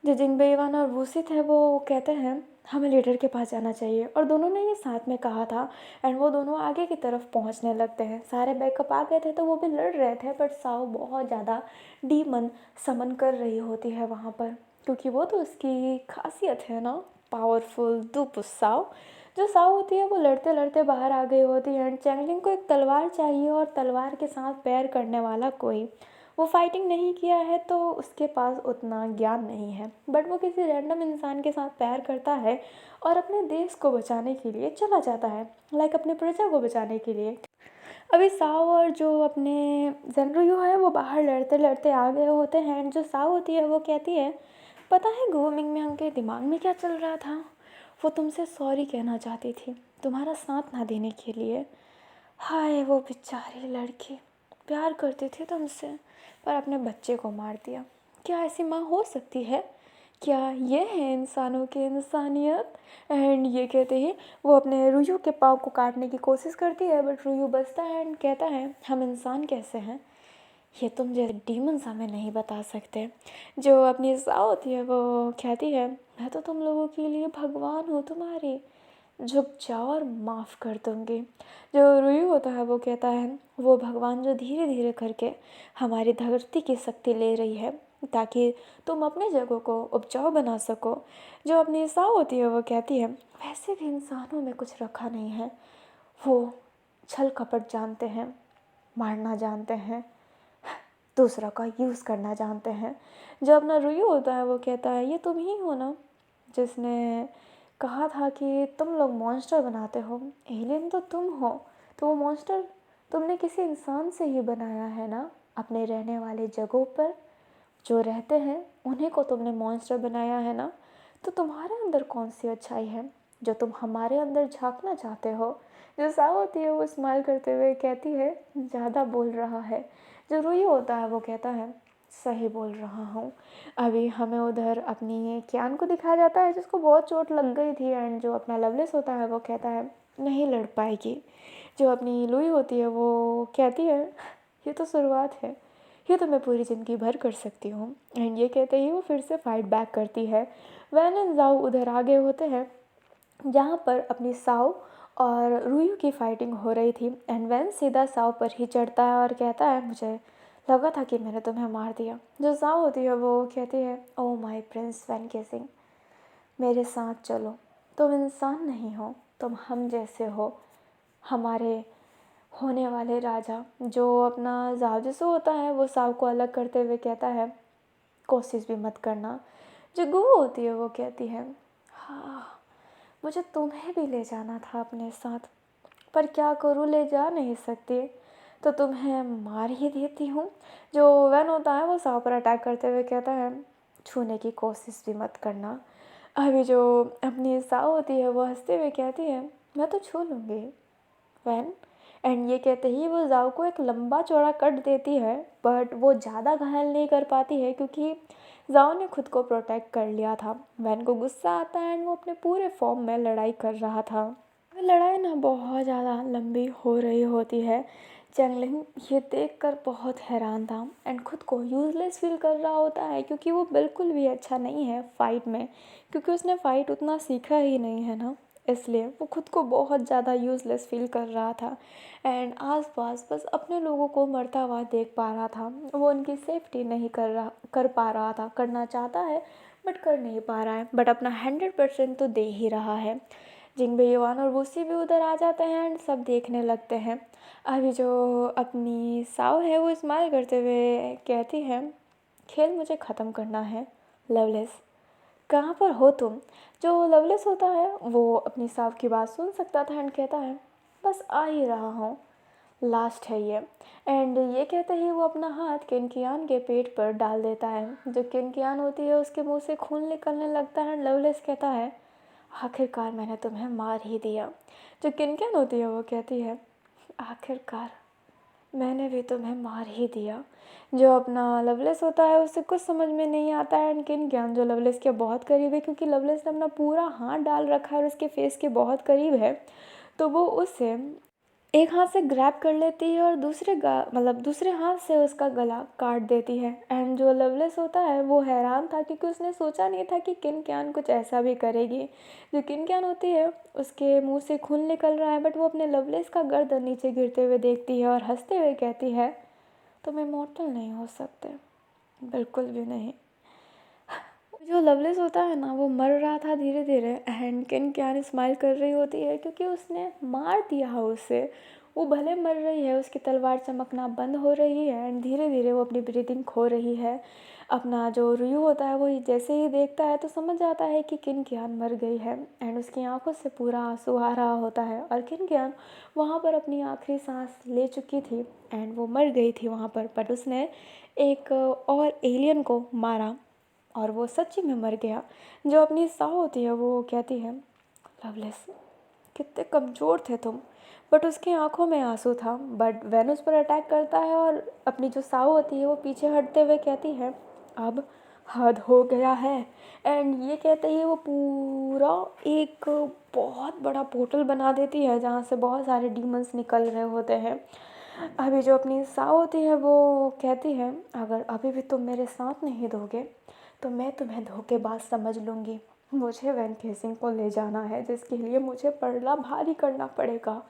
जो जिंगबे ईवान और वूसित है वो कहते हैं, हमें लीडर के पास जाना चाहिए, और दोनों ने ये साथ में कहा था। एंड वो दोनों आगे की तरफ पहुंचने लगते हैं। सारे बैकअप आ गए थे तो वो भी लड़ रहे थे, बट साव बहुत ज़्यादा डीमन समन कर रही होती है वहाँ पर, क्योंकि वो तो उसकी खासियत है ना, पावरफुल दुपुस साव। जो साव होती है वो लड़ते लड़ते बाहर आ गई होती है एंड चैंगलिंग को एक तलवार चाहिए और तलवार के साथ पैर करने वाला कोई। वो फाइटिंग नहीं किया है तो उसके पास उतना ज्ञान नहीं है, बट वो किसी रैंडम इंसान के साथ प्यार करता है और अपने देश को बचाने के लिए चला जाता है, लाइक अपने प्रजा को बचाने के लिए। अभी साव और जो अपने जनरुयू है वो बाहर लड़ते लड़ते आ गए होते हैं एंड जो साव होती है वो कहती है, पता है ग्रूमिंग में उनके दिमाग में क्या चल रहा था? वो तुमसे सॉरी कहना चाहती थी तुम्हारा साथ ना देने के लिए। हाय वो बेचारी लड़की, प्यार करती थी तुमसे पर अपने बच्चे को मार दिया। क्या ऐसी माँ हो सकती है? क्या ये है इंसानों की इंसानियत? एंड ये कहते ही वो अपने रुयू के पाँव को काटने की कोशिश करती है, बट रुयू बचता है एंड कहता है, हम इंसान कैसे हैं ये तुम जैसे डीमंस हमें नहीं बता सकते। जो अपनी साव होती है वो कहती है, मैं तो तुम लोगों के लिए भगवान हूँ तुम्हारी, झुक जाओ और माफ़ कर दूँगी। जो रुयू होता है वो कहता है, वो भगवान जो धीरे धीरे करके हमारी धरती की शक्ति ले रही है ताकि तुम अपनी जगह को उपजाऊ बना सको। जो अपनी साव होती है वो कहती है, वैसे भी इंसानों में कुछ रखा नहीं है, वो छल कपट जानते हैं, मारना जानते हैं, दूसरों का यूज़ करना जानते हैं। जो अपना रुयू होता है वो कहता है, ये तुम ही हो ना जिसने कहा था कि तुम लोग मॉन्स्टर बनाते हो, एलियन तो तुम हो, तो वो मॉन्स्टर तुमने किसी इंसान से ही बनाया है ना। अपने रहने वाले जगहों पर जो रहते हैं उन्हीं को तुमने मॉन्स्टर बनाया है ना। तो तुम्हारे अंदर कौन सी अच्छाई है जो तुम हमारे अंदर झांकना चाहते हो? जो साव होती है वो स्माइल करते हुए कहती है, ज़्यादा बोल रहा है। जो रूही होता है वो कहता है, सही बोल रहा हूँ। अभी हमें उधर अपनी कियान को दिखाया जाता है जिसको बहुत चोट लग गई थी, एंड जो अपना लवलेस होता है वो कहता है नहीं लड़ पाएगी। जो अपनी लुई होती है वो कहती है ये तो शुरुआत है, ये तो मैं पूरी ज़िंदगी भर कर सकती हूँ। एंड ये कहते ही वो फिर से फाइट बैक करती है। वैन एंड ज़ाओ उधर आगे होते हैं जहाँ पर अपनी साओ और रुयू की फाइटिंग हो रही थी, एंड वैन सीधा साओ पर ही चढ़ता है और कहता है मुझे लगा था कि मैंने तुम्हें मार दिया। जो साओ होती है वो कहती है ओ माय प्रिंस वैन केसिंग, मेरे साथ चलो, तुम इंसान नहीं हो, तुम हम जैसे हो, हमारे होने वाले राजा। जो अपना जाओ होता है वो साओ को अलग करते हुए कहता है कोशिश भी मत करना। जो गू होती है वो कहती है हाँ, मुझे तुम्हें भी ले जाना था अपने साथ, पर क्या करूँ, ले जा नहीं सकती, तो तुम्हें मार ही देती हूँ। जो वैन होता है वो साओ पर अटैक करते हुए कहता है छूने की कोशिश भी मत करना। अभी जो अपनी साओ होती है वो हंसते हुए कहती है मैं तो छू लूँगी वैन। एंड ये कहते ही वो जाओ को एक लंबा चौड़ा कट देती है, बट वो ज़्यादा घायल नहीं कर पाती है क्योंकि जाओ ने खुद को प्रोटेक्ट कर लिया था। वैन को गुस्सा आता है एंड वो अपने पूरे फॉर्म में लड़ाई कर रहा था। लड़ाई ना बहुत ज़्यादा लंबी हो रही होती है। चैंगलिंग ये देखकर बहुत हैरान था एंड खुद को यूज़लेस फील कर रहा होता है क्योंकि वो बिल्कुल भी अच्छा नहीं है फ़ाइट में, क्योंकि उसने फ़ाइट उतना सीखा ही नहीं है ना, इसलिए वो खुद को बहुत ज़्यादा यूज़लेस फील कर रहा था। एंड आसपास बस अपने लोगों को मरता हुआ देख पा रहा था। वो उनकी सेफ्टी नहीं कर पा रहा था, करना चाहता है बट कर नहीं पा रहा है, बट अपना 100% तो दे ही रहा है। जिंगबे युआन और वूसी भी उधर आ जाते हैं एंड सब देखने लगते हैं। अभी जो अपनी साओ है वो स्माइल करते हुए कहती है खेल मुझे ख़त्म करना है लवलेस, कहाँ पर हो तुम। जो लवलेस होता है वो अपनी साओ की बात सुन सकता था एंड कहता है बस आ ही रहा हूँ, लास्ट है ये। एंड ये कहते ही वो अपना हाथ किनकियान के पेट पर डाल देता है। जो किनकियान होती है उसके मुंह से खून निकलने लगता है। लवलेस कहता है आखिरकार मैंने तुम्हें मार ही दिया। जो किनकियान होती है वो कहती है आखिरकार मैंने भी तुम्हें मार ही दिया। जो अपना लवलेस होता है उसे कुछ समझ में नहीं आता है। एंड किनकियान जो लवलेस के बहुत करीब है क्योंकि लवलेस ने अपना पूरा हाथ डाल रखा है और उसके फेस के बहुत करीब है, तो वो उसे एक हाथ से ग्रैब कर लेती है और दूसरे हाथ से उसका गला काट देती है। एंड जो लवलेस होता है वो हैरान था क्योंकि उसने सोचा नहीं था कि किनकियान कुछ ऐसा भी करेगी। जो किनकियान होती है उसके मुंह से खून निकल रहा है, बट वो अपने लवलेस का गर्दन नीचे गिरते हुए देखती है और हंसते हुए कहती है तुम इमॉर्टल नहीं हो सकते, बिल्कुल भी नहीं। जो लवलेस होता है ना वो मर रहा था धीरे धीरे, एंड किनकियान स्माइल कर रही होती है क्योंकि उसने मार दिया है उसे। वो भले मर रही है, उसकी तलवार चमकना बंद हो रही है एंड धीरे धीरे वो अपनी ब्रीदिंग खो रही है। अपना जो रुयू होता है वो जैसे ही देखता है तो समझ जाता है कि किनकियान मर गई है, एंड उसकी आंखों से पूरा आंसू आ रहा होता है। और किनकियान वहाँ पर अपनी आखिरी सांस ले चुकी थी एंड वो मर गई थी वहाँ पर, बट उसने एक और एलियन को मारा और वो सच्ची में मर गया। जो अपनी साह होती है वो कहती है लवलेस कितने कमज़ोर थे तुम, बट उसकी आंखों में आंसू था। बट वेनस पर अटैक करता है और अपनी जो साहू होती है वो पीछे हटते हुए कहती है अब हद हो गया है। एंड ये कहते ही वो पूरा एक बहुत बड़ा पोर्टल बना देती है जहाँ से बहुत सारे डीमंस निकल रहे होते हैं। अभी जो अपनी साहू होती है वो कहती है अगर अभी भी तुम मेरे साथ नहीं दोगे तो मैं तुम्हें धोखेबाज समझ लूँगी। मुझे वैन केसिंग को ले जाना है जिसके लिए मुझे पड़ला भारी करना पड़ेगा।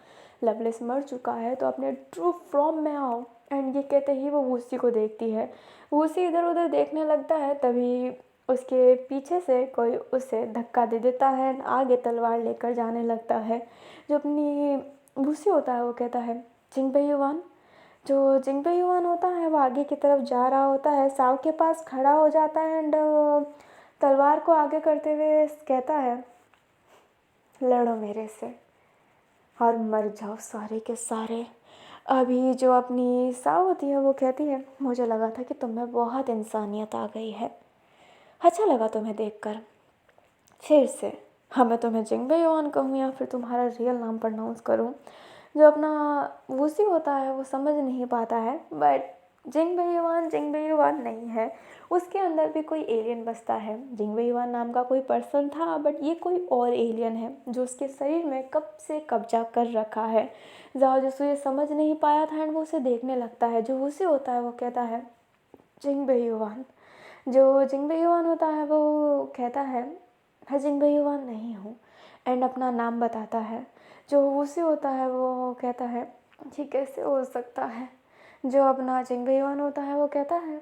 लवलेस मर चुका है तो अपने ट्रू फॉर्म में आओ। एंड ये कहते ही वो वूसी को देखती है। वूसी इधर उधर देखने लगता है, तभी उसके पीछे से कोई उसे धक्का दे देता है, आगे तलवार लेकर जाने लगता है। जो अपनी वूसी होता है वो कहता है जिंगबे युआन। जो जिंगबे युआन होता है वो आगे की तरफ जा रहा होता है, साव के पास खड़ा हो जाता है एंड तलवार को आगे करते हुए कहता है लड़ो मेरे से और मर जाओ सारे के सारे। अभी जो अपनी साव होती है वो कहती है मुझे लगा था कि तुम में बहुत इंसानियत आ गई है, अच्छा लगा तुम्हें देखकर। फिर से मैं तुम्हें जिंगबे युआन कहूँ या फिर तुम्हारा रियल नाम प्रोनाउंस करूँ। जो अपना वूसी होता है वो समझ नहीं पाता है, बट जिंगबे युवान नहीं है, उसके अंदर भी कोई एलियन बसता है। जिंगबे युवान नाम का कोई पर्सन था, बट ये कोई और एलियन है जो उसके शरीर में कब से कब्जा कर रखा है। जाओ जिसको ये समझ नहीं पाया था एंड वो उसे देखने लगता है। जो उसे होता है वो कहता है जिंगबे युवान। जो जिंगबे युवान होता है वो कहता है मैं जिंगबे युवान नहीं हूँ, एंड अपना नाम बताता है। जो उसे होता है वो कहता है ये कैसे हो सकता है। जो अपना जिंगबे युवान होता है वो कहता है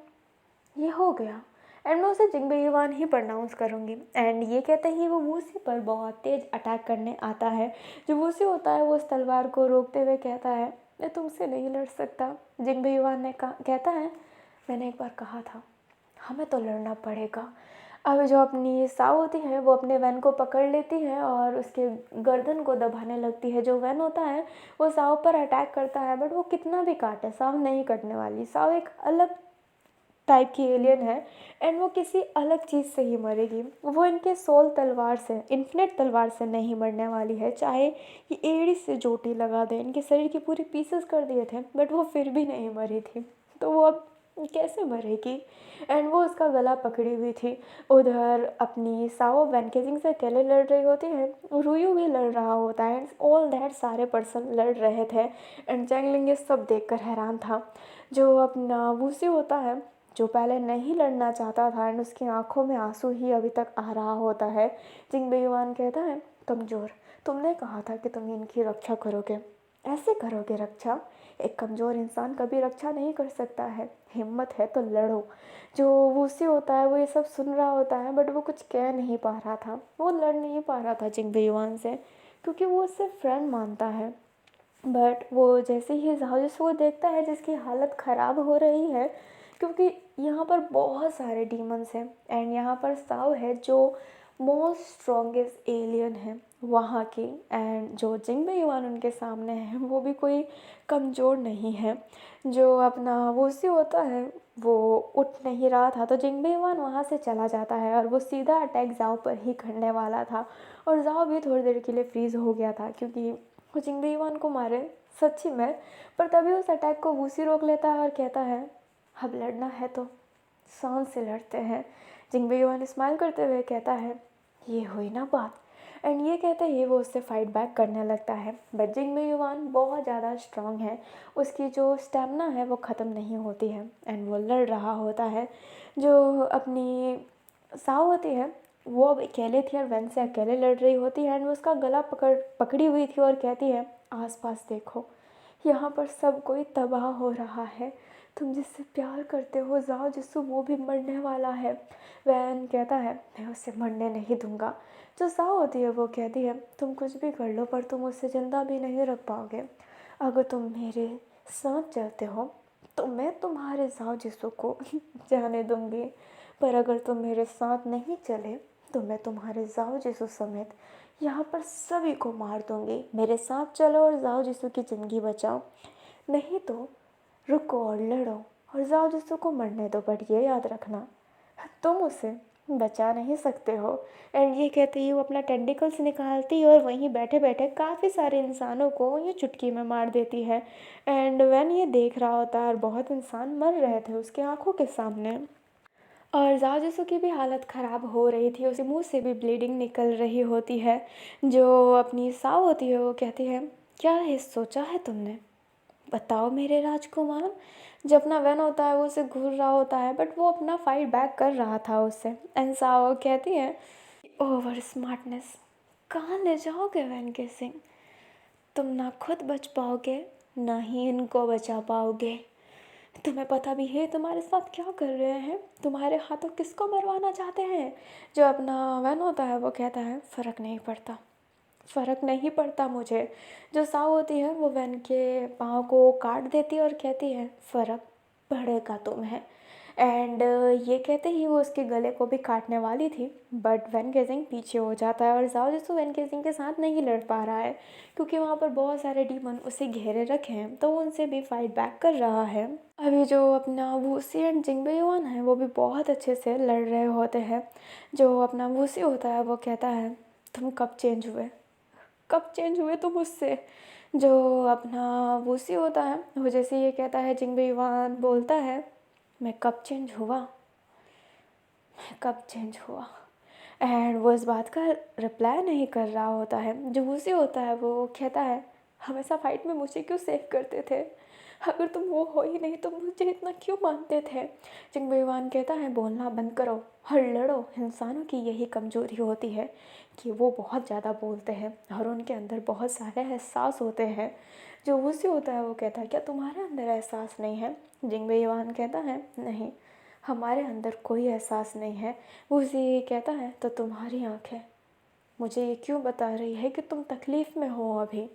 ये हो गया, एंड मैं उसे जिंगबे युवान ही प्रोनाउंस करूँगी। एंड ये कहते ही वो वूसी पर बहुत तेज अटैक करने आता है। जो वूसी होता है वो उस तलवार को रोकते हुए कहता है मैं तुमसे नहीं लड़ सकता। जिंगबे युवान ने कहता है मैंने एक बार कहा था हमें तो लड़ना पड़ेगा। अब जो अपनी साव होती है वो अपने वैन को पकड़ लेती है और उसके गर्दन को दबाने लगती है। जो वैन होता है वो साव पर अटैक करता है, बट वो कितना भी काटे साव नहीं कटने वाली। साव एक अलग टाइप की एलियन है एंड वो किसी अलग चीज़ से ही मरेगी। वो इनके सोल तलवार से, इन्फिनिट तलवार से नहीं मरने वाली है। चाहे ये एड़ी से चोटी लगा दे, इनके शरीर की पूरी पीसेस कर दिए थे, बट वो फिर भी नहीं मरी थी। तो वो अब कैसे मरेगी। एंड वो उसका गला पकड़ी हुई थी। उधर अपनी साओ वैनकेजिंग से अकेले लड़ रही होती है, रुयू भी लड़ रहा होता है। ऑल दैट सारे पर्सन लड़ रहे थे एंड जैंगलिंग ये सब देखकर हैरान था। जो अपना वूसी होता है जो पहले नहीं लड़ना चाहता था एंड उसकी आंखों में आंसू ही अभी तक आ रहा होता है। जिंगबे युवान कहता है कमज़ोर, तुमने कहा था कि तुम इनकी रक्षा करोगे, ऐसे करोगे रक्षा। एक कमज़ोर इंसान कभी रक्षा नहीं कर सकता है, हिम्मत है तो लड़ो। जो वूसी होता है वो ये सब सुन रहा होता है, बट वो कुछ कह नहीं पा रहा था, वो लड़ नहीं पा रहा था जिंगबे युवान से, क्योंकि वो उससे फ्रेंड मानता है। बट वो जैसे ही जाओ को देखता है जिसकी हालत ख़राब हो रही है, क्योंकि यहाँ पर बहुत सारे डीमंस हैं एंड यहाँ पर साव है जो मोस्ट स्ट्रॉन्गेस्ट एलियन है वहाँ की। एंड जो जिंगबे युवान उनके सामने है वो भी कोई कमज़ोर नहीं है। जो अपना वूसी होता है वो उठ नहीं रहा था, तो जिंगबे युवान वहाँ से चला जाता है और वो सीधा अटैक जाओ पर ही करने वाला था। और जाओ भी थोड़ी देर के लिए फ्रीज़ हो गया था क्योंकि वो जिंगबे युवान को मारे सच्ची में। पर तभी उस अटैक को वूसी रोक लेता है और कहता है अब लड़ना है तो शान से लड़ते हैं। जिंगबे युवान स्माइल करते हुए कहता है ये हुई ना बात। एंड ये कहते ही वो उससे फाइट बैक करने लगता है, बट जिंगबे युवान बहुत ज़्यादा स्ट्रांग है, उसकी जो स्टेमिना है वो ख़त्म नहीं होती है एंड वो लड़ रहा होता है। जो अपनी साव होती है वो अब अकेले थी और वैन से अकेले लड़ रही होती है एंड वो उसका गला पकड़ी हुई थी और कहती है आसपास देखो, यहाँ पर सब कोई तबाह हो रहा है। तुम जिससे प्यार करते हो जाओ जिससे वो भी मरने वाला है। वैन कहता है मैं उसे मरने नहीं दूंगा। जो साव होती है वो कहती है तुम कुछ भी कर लो पर तुम उसे जिंदा भी नहीं रख पाओगे। अगर तुम मेरे साथ चलते हो तो मैं तुम्हारे जाओ जिसो को जाने दूंगी, पर अगर तुम मेरे साथ नहीं चले तो मैं तुम्हारे जाओ जिसो समेत यहाँ पर सभी को मार दूंगी। मेरे साथ चलो और जाओ जिसो की ज़िंदगी बचाओ, नहीं तो रुको और लड़ो और जाओ जिसो को मरने दो, बट ये याद रखना तुम उसे बचा नहीं सकते हो। एंड ये कहते ही वो अपना टेंटिकल्स निकालती है और वहीं बैठे बैठे काफ़ी सारे इंसानों को ये चुटकी में मार देती है। एंड वैन ये देख रहा होता है और बहुत इंसान मर रहे थे उसकी आंखों के सामने। और जाओ की भी हालत ख़राब हो रही थी, उसके मुंह से भी ब्लीडिंग निकल रही होती है। जो अपनी साव होती है वो कहती है क्या है सोचा है तुमने, बताओ मेरे राजकुमार। जो अपना वैन होता है वो उसे घूर रहा होता है, बट वो अपना फाइट बैक कर रहा था उससे। एंड साव कहती है ओवर स्मार्टनेस, कहाँ ले जाओगे वैन के सिंह, तुम ना खुद बच पाओगे ना ही इनको बचा पाओगे। तुम्हें पता भी है तुम्हारे साथ क्या कर रहे हैं, तुम्हारे हाथों किसको मरवाना चाहते हैं। जो अपना वैन होता है वो कहता है फ़र्क नहीं पड़ता, फ़र्क नहीं पड़ता मुझे। जो साव होती है वो वैन के पाँव को काट देती है और कहती है फ़र्क पड़ेगा तुम्हें। एंड ये कहते ही वो उसके गले को भी काटने वाली थी, बट वैन गेजिंग पीछे हो जाता है और जाओ जिसो वैन गेजिंग के साथ नहीं लड़ पा रहा है क्योंकि वहाँ पर बहुत सारे डीमन उसे घेरे रखे हैं, तो वो उनसे भी फाइट बैक कर रहा है। अभी जो अपना वूसी एंड जिंगबे युवान है वो भी बहुत अच्छे से लड़ रहे होते हैं। जो अपना वूसी होता है वो कहता है तुम कब चेंज हुए, कब चेंज हुए तुम उससे। जो अपना वूसी होता है वो जैसे ये कहता है जिंगबे युवान बोलता है मैं कब चेंज हुआ, मैं कब चेंज हुआ। एंड वो इस बात का रिप्लाई नहीं कर रहा होता है। जो उसी होता है वो कहता है, हमेशा फाइट में मुझे क्यों सेव करते थे, अगर तुम वो हो ही नहीं तो मुझे इतना क्यों मानते थे। चिंगबेवान कहता है, बोलना बंद करो और लड़ो। इंसानों की यही कमज़ोरी होती है कि वो बहुत ज़्यादा बोलते हैं और उनके अंदर बहुत सारे एहसास होते हैं। जो उसी होता है वो कहता है, क्या तुम्हारे अंदर एहसास नहीं है। जिंगबेवान कहता है, नहीं, हमारे अंदर कोई एहसास नहीं है। उसी कहता है, तो तुम्हारी आँखें मुझे ये क्यों बता रही है कि तुम तकलीफ़ में हो अभी।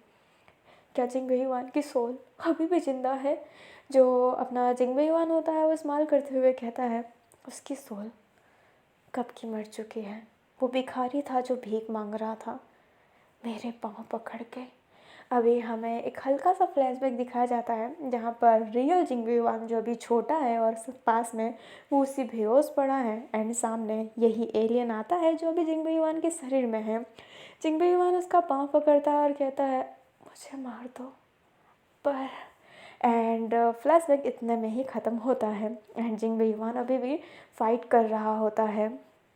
क्या जिंगबेयुआन की सोल अभी भी ज़िंदा है। जो अपना जिंगबेयुआन होता है वो स्माइल करते हुए कहता है, उसकी सोल कब की मर चुकी है। वो भिखारी था जो भीख मांग रहा था मेरे पाँव पकड़ के। अभी हमें एक हल्का सा फ्लैशबैक दिखाया जाता है जहाँ पर रियल जिंगबेयुआन जो अभी छोटा है और सब पास में वो उसी बेहोश पड़ा है एंड सामने यही एलियन आता है जो अभी जिंगबेयुआन के शरीर में है। जिंगबेयुआन उसका पाँव पकड़ता है और कहता है, मुझे मार दो पर। एंड फ्लैशबैक इतने में ही ख़त्म होता है एंड जिंगबेयुआन अभी भी फाइट कर रहा होता है।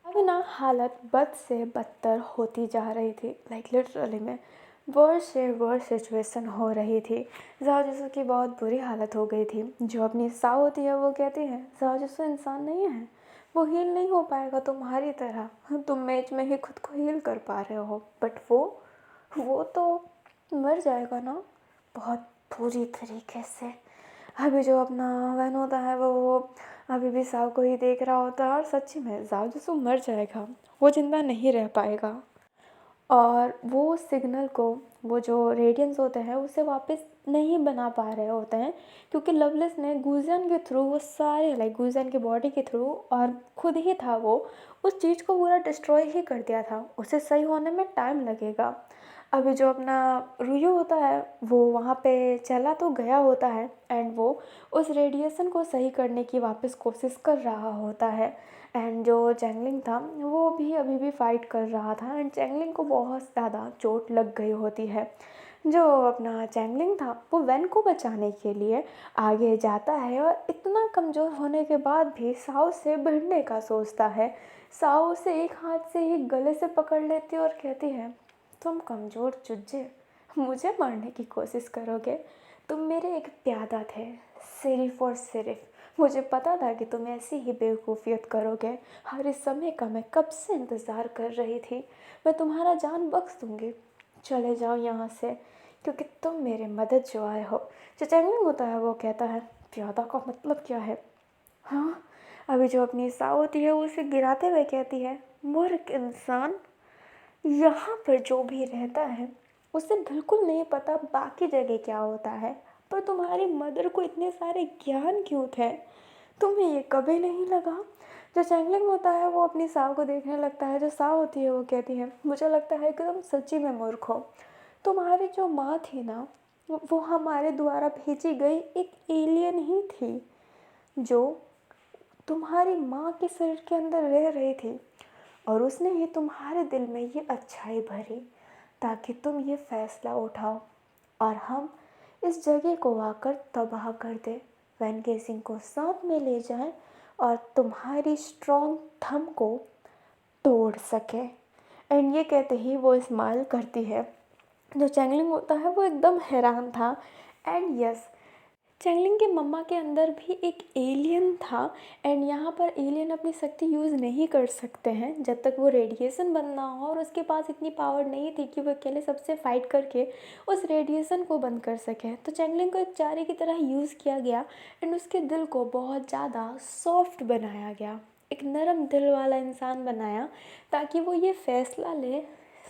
अभी ना हालत बद से बदतर होती जा रही थी। लाइक लिटरली में वर्स से वर्स सिचुएशन हो रही थी। ज़ाओ जिसू की बहुत बुरी हालत हो गई थी। जो अपनी साओ होती है वो कहती है, ज़ाओ जिसू इंसान नहीं है, वो हील नहीं हो पाएगा तुम्हारी तरह। तुम मैच में ही खुद को हील कर पा रहे हो बट वो तो मर जाएगा ना बहुत पूरी तरीके से। अभी जो अपना वैन होता है वो अभी भी साव को ही देख रहा होता है और सच्ची में ज़ाओ जिसू मर जाएगा, वो ज़िंदा नहीं रह पाएगा। और वो सिग्नल को, वो जो रेडियंस होते हैं उसे वापस नहीं बना पा रहे होते हैं क्योंकि लवलेस ने गुजियन के थ्रू वो सारे, लाइक गुजियन की बॉडी के थ्रू और खुद ही था वो उस चीज़ को पूरा डिस्ट्रॉय ही कर दिया था। उसे सही होने में टाइम लगेगा। अभी जो अपना रुयो होता है वो वहाँ पे चला तो गया होता है एंड वो उस रेडिएशन को सही करने की वापस कोशिश कर रहा होता है। एंड जो चैंगलिंग था वो भी अभी भी फाइट कर रहा था एंड चैंगलिंग को बहुत ज़्यादा चोट लग गई होती है। जो अपना चैंगलिंग था वो वैन को बचाने के लिए आगे जाता है और इतना कमज़ोर होने के बाद भी साओ से भिड़ने का सोचता है। साओ उसे एक हाथ से ही गले से पकड़ लेती है और कहती है, तुम कमज़ोर चुज्जे मुझे मारने की कोशिश करोगे। तुम मेरे एक प्यादा थे, सिर्फ और सिर्फ मुझे पता था कि तुम ऐसी ही बेवकूफ़ियत करोगे और इस समय का मैं कब से इंतज़ार कर रही थी। मैं तुम्हारा जान बख्श दूँगी, चले जाओ यहाँ से क्योंकि तुम मेरे मदद जो आए हो। जो चैंगलिंग होता है वो कहता है, प्यादा का मतलब क्या है। हाँ, अभी जो अपनी साव होती है वो उसे गिराते हुए कहती है, मूर्ख इंसान, यहाँ पर जो भी रहता है उसे बिल्कुल नहीं पता बाकी जगह क्या होता है, पर तुम्हारी मदर को इतने सारे ज्ञान क्यों थे, तुम्हें ये कभी नहीं लगा। जो चैंगलिंग होता है वो अपनी साव को देखने लगता है। जो साव होती है वो कहती है, मुझे लगता है कि तुम सच्ची में मूर्ख हो। तुम्हारी जो माँ थी ना वो हमारे द्वारा भेजी गई एक एलियन ही थी जो तुम्हारी माँ के शरीर के अंदर रह रही थी और उसने ही तुम्हारे दिल में ये अच्छाई भरी ताकि तुम ये फ़ैसला उठाओ और हम इस जगह को आकर तबाह कर दे, वैन गेसिंग को साथ में ले जाएं और तुम्हारी स्ट्रॉन्ग थंब को तोड़ सके। एंड ये कहते ही वो स्माइल करती है। जो चैंगलिंग होता है वो एकदम हैरान था। एंड यस, चैंगलिंग के मम्मा के अंदर भी एक एलियन था एंड यहाँ पर एलियन अपनी शक्ति यूज़ नहीं कर सकते हैं जब तक वो रेडिएशन बंद ना हो और उसके पास इतनी पावर नहीं थी कि वो अकेले सबसे फाइट करके उस रेडिएशन को बंद कर सके। तो चैंगलिंग को एक चारे की तरह यूज़ किया गया एंड उसके दिल को बहुत ज़्यादा सॉफ्ट बनाया गया, एक नरम दिल वाला इंसान बनाया ताकि वो ये फैसला ले,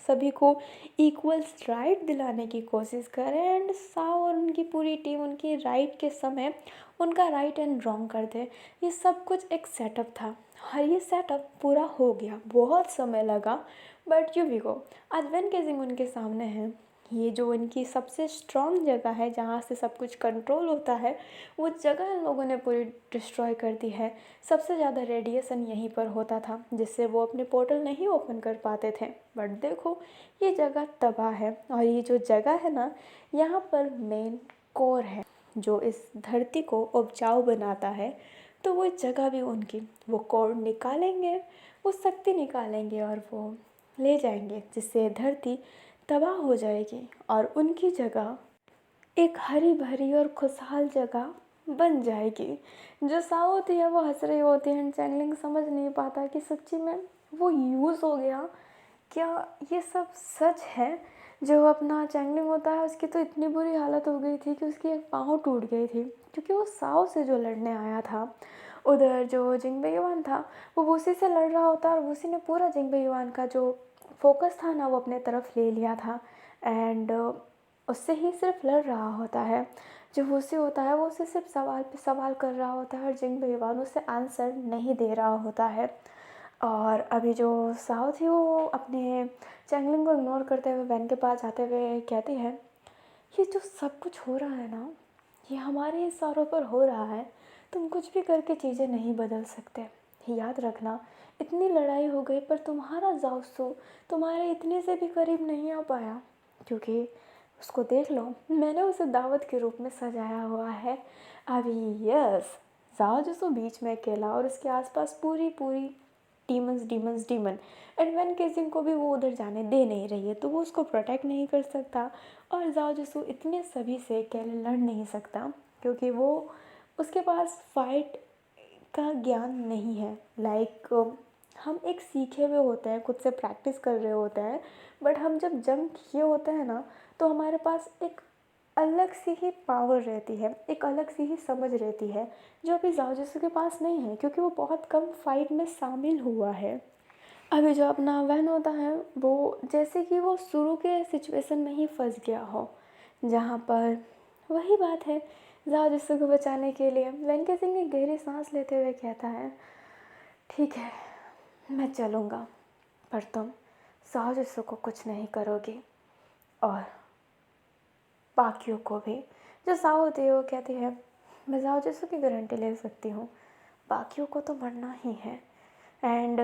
सभी को इक्वल राइट दिलाने की कोशिश करें एंड साव और उनकी पूरी टीम उनकी राइट के समय उनका राइट एंड रॉन्ग कर दे। ये सब कुछ एक सेटअप था और ये सेटअप पूरा हो गया, बहुत समय लगा बट यू वी गो। आज वैन गेसिंग उनके सामने है। ये जो इनकी सबसे स्ट्रॉन्ग जगह है जहाँ से सब कुछ कंट्रोल होता है वो जगह इन लोगों ने पूरी डिस्ट्रॉय कर दी है। सबसे ज़्यादा रेडिएशन यहीं पर होता था जिससे वो अपने पोर्टल नहीं ओपन कर पाते थे। बट देखो ये जगह तबाह है और ये जो जगह है ना यहाँ पर मेन कोर है जो इस धरती को उपजाऊ बनाता है। तो वो जगह भी उनकी, वो कोड निकालेंगे, वो शक्ति निकालेंगे और वो ले जाएंगे, जिससे धरती तबाह हो जाएगी और उनकी जगह एक हरी भरी और खुशहाल जगह बन जाएगी। जो साव होती है वो हंस रही होती है एंड चैंगलिंग समझ नहीं पाता कि सच्ची में वो यूज़ हो गया, क्या ये सब सच है। जो अपना चैंगलिंग होता है उसकी तो इतनी बुरी हालत हो गई थी कि उसकी एक पाँव टूट गई थी, क्योंकि वो साव से जो लड़ने आया था। उधर जो जिंगबे युआन था वो वूसी से लड़ रहा होता है और वूसी ने पूरा जिंगबे युआन का जो फोकस था ना वो अपने तरफ ले लिया था एंड उससे ही सिर्फ लड़ रहा होता है। जो वूसी होता है वो उससे सिर्फ सवाल पे सवाल कर रहा होता है और जिंगबे युआन उससे आंसर नहीं दे रहा होता है। और अभी जो साओ थी वो अपने चैंगलिंग को इग्नोर करते हुए वैन के पास जाते हुए कहती है, ये जो सब कुछ हो रहा है ना ये हमारे इशारों पर हो रहा है, तुम कुछ भी करके चीज़ें नहीं बदल सकते। याद रखना, इतनी लड़ाई हो गई पर तुम्हारा जाओसू तुम्हारे इतने से भी करीब नहीं आ पाया, क्योंकि उसको देख लो, मैंने उसे दावत के रूप में सजाया हुआ है। अभी यस, जाओ जो बीच में अकेला और उसके आसपास पूरी पूरी डीमंस डीमंस डीमन एंड वैन केसिंग को भी वो उधर जाने दे नहीं रही है, तो वो उसको प्रोटेक्ट नहीं कर सकता। और जाओ जसू इतने सभी से अकेले लड़ नहीं सकता, क्योंकि वो उसके पास फाइट का ज्ञान नहीं है। लाइक हम एक सीखे हुए होते हैं, खुद से प्रैक्टिस कर रहे होते हैं, बट हम जब जंग किए होते हैं ना तो हमारे पास एक अलग सी ही पावर रहती है, एक अलग सी ही समझ रहती है, जो अभी जाओ जसू के पास नहीं है, क्योंकि वो बहुत कम फाइट में शामिल हुआ है। अभी जो अपना वैन होता है वो जैसे कि वो शुरू के सिचुएशन में ही फंस गया हो, जहाँ पर वही बात है, जाओ जिससे को बचाने के लिए वैन के सिंह एक गहरी सांस लेते हुए कहता है, ठीक है मैं चलूँगा, पर तुम जाओ जिससे को कुछ नहीं करोगी। और बाकियों को भी, जो साव होती है वो कहती है, मैं जाओ जिससे की गारंटी ले सकती हूँ, बाकियों को तो मरना ही है। एंड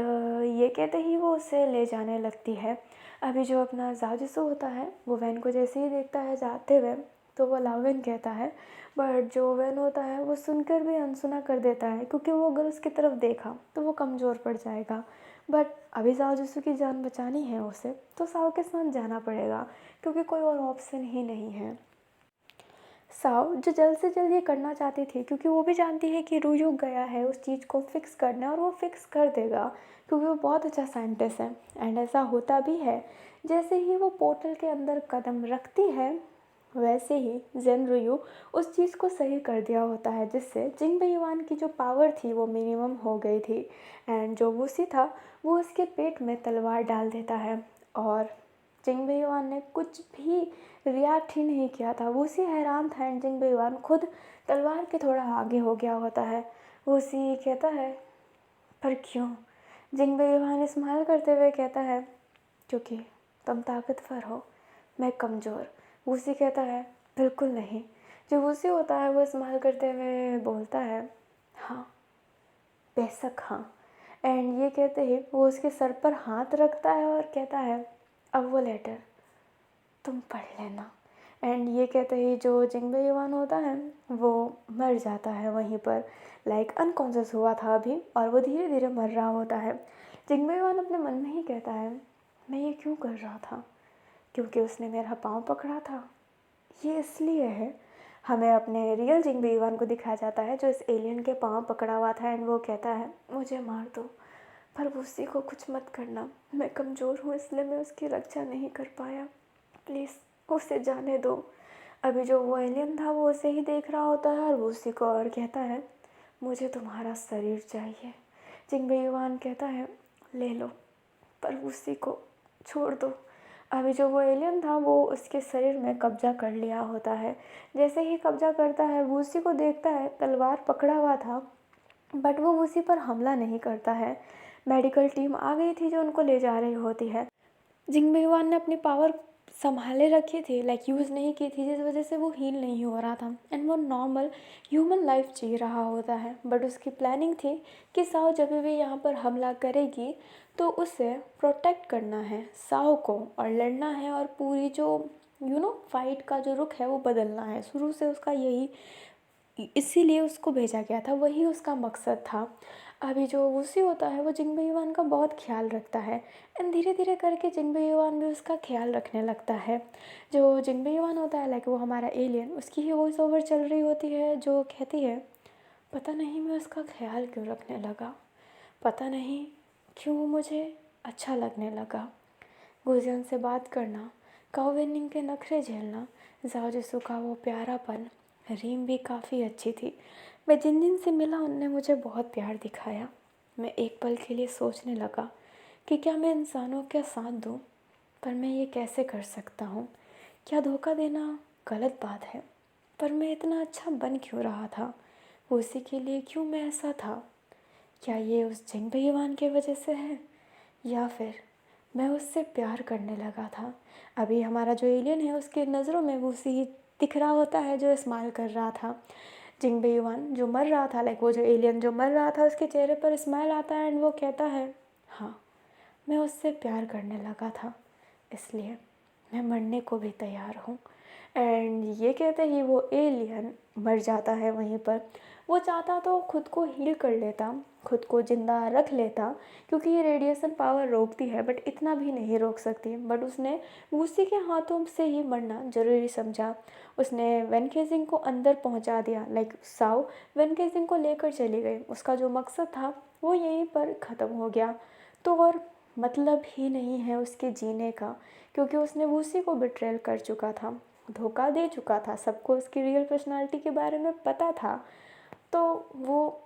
ये कहते ही वो उसे ले जाने लगती है। अभी जो अपना जाजिसो होता है वो वैन को जैसे ही देखता है जाते हुए तो वो लावेन कहता है, बट जो वैन होता है वो सुनकर भी अनसुना कर देता है, क्योंकि वो अगर उसकी तरफ देखा तो वो कमज़ोर पड़ जाएगा। बट अभी जाजिसो की जान बचानी है उसे, तो साव के साथ जाना पड़ेगा, क्योंकि कोई और ऑप्शन ही नहीं है। साव जो जल्द से जल्द ये करना चाहती थी, क्योंकि वो भी जानती है कि रूयुक गया है उस चीज़ को फिक्स करने और वो फिक्स कर देगा, क्योंकि वो बहुत अच्छा साइंटिस्ट है। एंड ऐसा होता भी है, जैसे ही वो पोर्टल के अंदर कदम रखती है वैसे ही जेन रुयू उस चीज़ को सही कर दिया होता है, जिससे जिंगबे युआन की जो पावर थी वो मिनिमम हो गई थी। एंड जो वूसी था वो उसके पेट में तलवार डाल देता है और जिंगबे युआन ने कुछ भी रिएक्ट ही नहीं किया था। वो उसी हैरान था एंड जिंगबे युआन खुद तलवार के थोड़ा आगे हो गया होता है। वो उसी कहता है, पर क्यों? जिंगबे युआन स्माइल करते हुए कहता है, क्योंकि तुम ताकतवर हो, मैं कमज़ोर। वूसी कहता है, बिल्कुल नहीं। जो वूसी होता है वो स्माइल करते हुए बोलता है, हाँ बेशक हाँ। एंड ये कहते ही वो उसके सर पर हाथ रखता है और कहता है, अब वो लेटर तुम पढ़ लेना। एंड ये कहते ही जो जिंगबे युआन होता है वो मर जाता है वहीं पर, लाइक अनकॉन्शियस हुआ था अभी और वो धीरे धीरे मर रहा होता है। जिंगबे युआन अपने मन में ही कहता है, मैं ये क्यों कर रहा था, क्योंकि उसने मेरा पाँव पकड़ा था, ये इसलिए है। हमें अपने रियल जिंगबे युआन को दिखाया जाता है जो इस एलियन के पाँव पकड़ा हुआ था एंड वो कहता है, मुझे मार दो पर उसी को कुछ मत करना, मैं कमज़ोर हूँ इसलिए मैं उसकी रक्षा नहीं कर पाया, प्लीज़ उसे जाने दो। अभी जो वो एलियन था वो उसे ही देख रहा होता है और वो उसी को और कहता है, मुझे तुम्हारा शरीर चाहिए। जिंगबे युआन कहता है, ले लो पर उसी को छोड़ दो। अभी जो वो एलियन था वो उसके शरीर में कब्जा कर लिया होता है। जैसे ही कब्जा करता है वो उसी को देखता है, तलवार पकड़ा हुआ था बट वो उसी पर हमला नहीं करता है। मेडिकल टीम आ गई थी जो उनको ले जा रही होती है। जिंगबे युआन ने अपनी पावर संभाले रखी थी, लाइक यूज़ नहीं की थी, जिस वजह से वो हील नहीं हो रहा था एंड वो नॉर्मल ह्यूमन लाइफ जी रहा होता है। बट उसकी प्लानिंग थी कि साओ जब भी यहाँ पर हमला करेगी तो उसे प्रोटेक्ट करना है साओ को और लड़ना है और पूरी जो फाइट का जो रुख है वो बदलना है। शुरू से उसका यही इसीलिए उसको भेजा गया था, वही उसका मकसद था। अभी जो वूसी होता है वो जिंगबे युआन का बहुत ख्याल रखता है एंड धीरे धीरे करके जिंगबे युआन भी उसका ख्याल रखने लगता है। जो जिंगबे युआन होता है लाइक वो हमारा एलियन, उसकी ही वॉइस ओवर चल रही होती है जो कहती है, पता नहीं मैं उसका ख्याल क्यों रखने लगा, पता नहीं क्यों वो मुझे अच्छा लगने लगा। गुजियन से बात करना, काओ वेनिंग के नखरे झेलना, जाओ जिसू का वो प्यारापन, रीम भी काफ़ी अच्छी थी। मैं जिन जिन से मिला उनने मुझे बहुत प्यार दिखाया। मैं एक पल के लिए सोचने लगा कि क्या मैं इंसानों का साथ दूं, पर मैं ये कैसे कर सकता हूँ? क्या धोखा देना गलत बात है? पर मैं इतना अच्छा बन क्यों रहा था? उसी के लिए क्यों मैं ऐसा था? क्या ये उस जिन बेईमान की वजह से है, या फिर मैं उससे प्यार करने लगा था? अभी हमारा जो एलियन है उसके नज़रों में वो उसी दिख रहा होता है जो स्माइल कर रहा था। जिंग बेईमान जो मर रहा था, लाइक वो जो एलियन जो मर रहा था उसके चेहरे पर स्माइल आता है एंड वो कहता है, हाँ मैं उससे प्यार करने लगा था, इसलिए मैं मरने को भी तैयार हूँ। एंड ये कहते ही वो एलियन मर जाता है वहीं पर। वो चाहता तो खुद को हील कर लेता, खुद को ज़िंदा रख लेता, क्योंकि ये रेडिएशन पावर रोकती है बट इतना भी नहीं रोक सकती। बट उसने उसी के हाथों से ही मरना ज़रूरी समझा। उसने वैन केजिंग को अंदर पहुंचा दिया, लाइक साओ वैन केजिंग को लेकर चली गई। उसका जो मकसद था वो यहीं पर ख़त्म हो गया। तो और मतलब ही नहीं है उसके जीने का, क्योंकि उसने उसी को बिट्रेल कर चुका था, धोखा दे चुका था, सबको उसकी रियल पर्सनालिटी के बारे में पता था। तो वो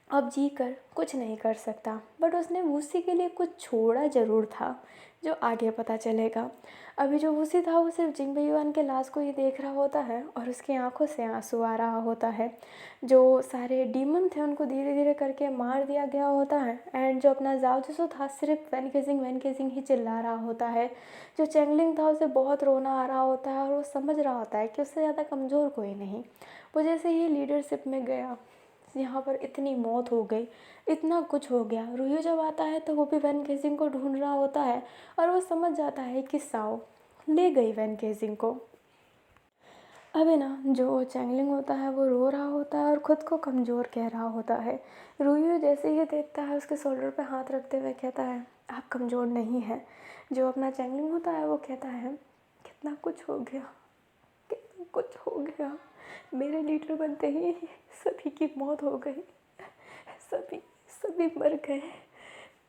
अब जी कर कुछ नहीं कर सकता, बट उसने वूसी के लिए कुछ छोड़ा ज़रूर था जो आगे पता चलेगा। अभी जो वूसी था वो सिर्फ जिंग बेईमान के लाश को ही देख रहा होता है और उसकी आंखों से आंसू आ रहा होता है। जो सारे डीमन थे उनको धीरे धीरे करके मार दिया गया होता है एंड जो अपना जाओ जिसो था सिर्फ वैन केजिंग ही चिल्ला रहा होता है। जो चैंगलिंग था उसे बहुत रोना आ रहा होता है और वो समझ रहा होता है कि उससे ज़्यादा कमज़ोर कोई नहीं। वो जैसे ही लीडरशिप में गया, यहाँ पर इतनी मौत हो गई, इतना कुछ हो गया। रुयु जब आता है तो वो भी वैन केजिंग को ढूंढ रहा होता है और वो समझ जाता है कि साओ ले गई वैन केजिंग को। अभी ना जो चैंगलिंग होता है वो रो रहा होता है और ख़ुद को कमज़ोर कह रहा होता है। रुयु जैसे ही देखता है उसके शोल्डर पे हाथ रखते हुए कहता है, आप कमज़ोर नहीं हैं। जो अपना चैंगलिंग होता है वो कहता है, कितना कुछ हो गया, कितना कुछ हो गया, मेरे लीडर बनते ही सभी की मौत हो गई, सभी सभी मर गए।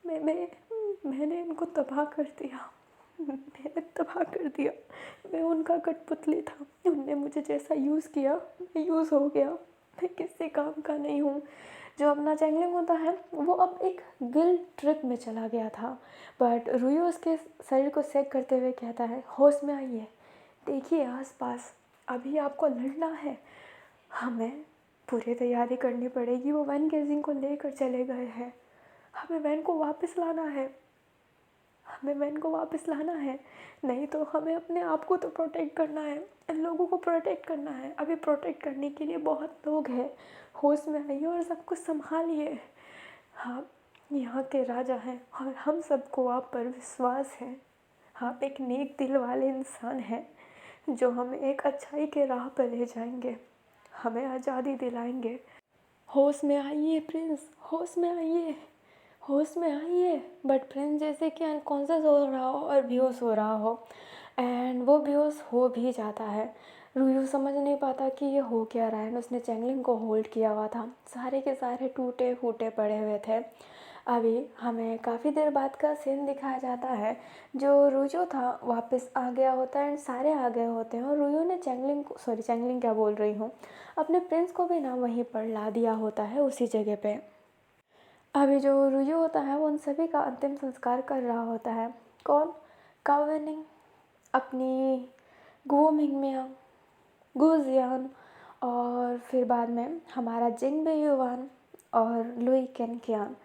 मैंने इनको तबाह कर दिया, मैंने तबाह कर दिया। मैं उनका कठपुतली था, उनने मुझे जैसा यूज़ किया मैं यूज़ हो गया, मैं किसी काम का नहीं हूँ। जो अपना चैंगलिंग होता है वो अब एक गिल्ट ट्रिप में चला गया था, बट रुयो उसके शरीर को सेक करते हुए कहता है, होश में आइए, देखिए आसपास, अभी आपको लड़ना है, हमें पूरी तैयारी करनी पड़ेगी। वो वैन गेजिंग को लेकर चले गए हैं, हमें वैन को वापस लाना है, हमें वैन को वापस लाना है, नहीं तो हमें अपने आप को तो प्रोटेक्ट करना है, इन लोगों को प्रोटेक्ट करना है। अभी प्रोटेक्ट करने के लिए बहुत लोग हैं, होश में आइए और सब कुछ संभालिए। आप यहाँ के राजा हैं और हम सबको आप पर विश्वास है। आप एक नेक दिल वाले इंसान हैं जो हमें एक अच्छाई के राह पर ले जाएंगे, हमें आज़ादी दिलाएंगे। होश में आइए प्रिंस, होश में आइए, होश में आइए। बट प्रिंस जैसे कि अनकॉन्शियस हो रहा हो और बेहोश हो रहा हो, एंड वो बेहोश हो भी जाता है। रुयू समझ नहीं पाता कि ये हो क्या रहा है। उसने चैंगलिंग को होल्ड किया हुआ था, सारे के सारे टूटे फूटे पड़े हुए थे। अभी हमें काफ़ी देर बाद का सीन दिखाया जाता है। जो रुजो था वापस आ गया होता है एंड सारे आ गए होते हैं और रुयो ने चैंगलिंग को, सॉरी चैंगलिंग क्या बोल रही हूँ, अपने प्रिंस को भी ना वहीं पर ला दिया होता है उसी जगह पे। अभी जो रुयो होता है वो उन सभी का अंतिम संस्कार कर रहा होता है। कौन? काओ वेनिंग, अपनी गुओ मिंगमिया, गुजियान, और फिर बाद में हमारा जिंग बेयुआन और लुई केनकियान।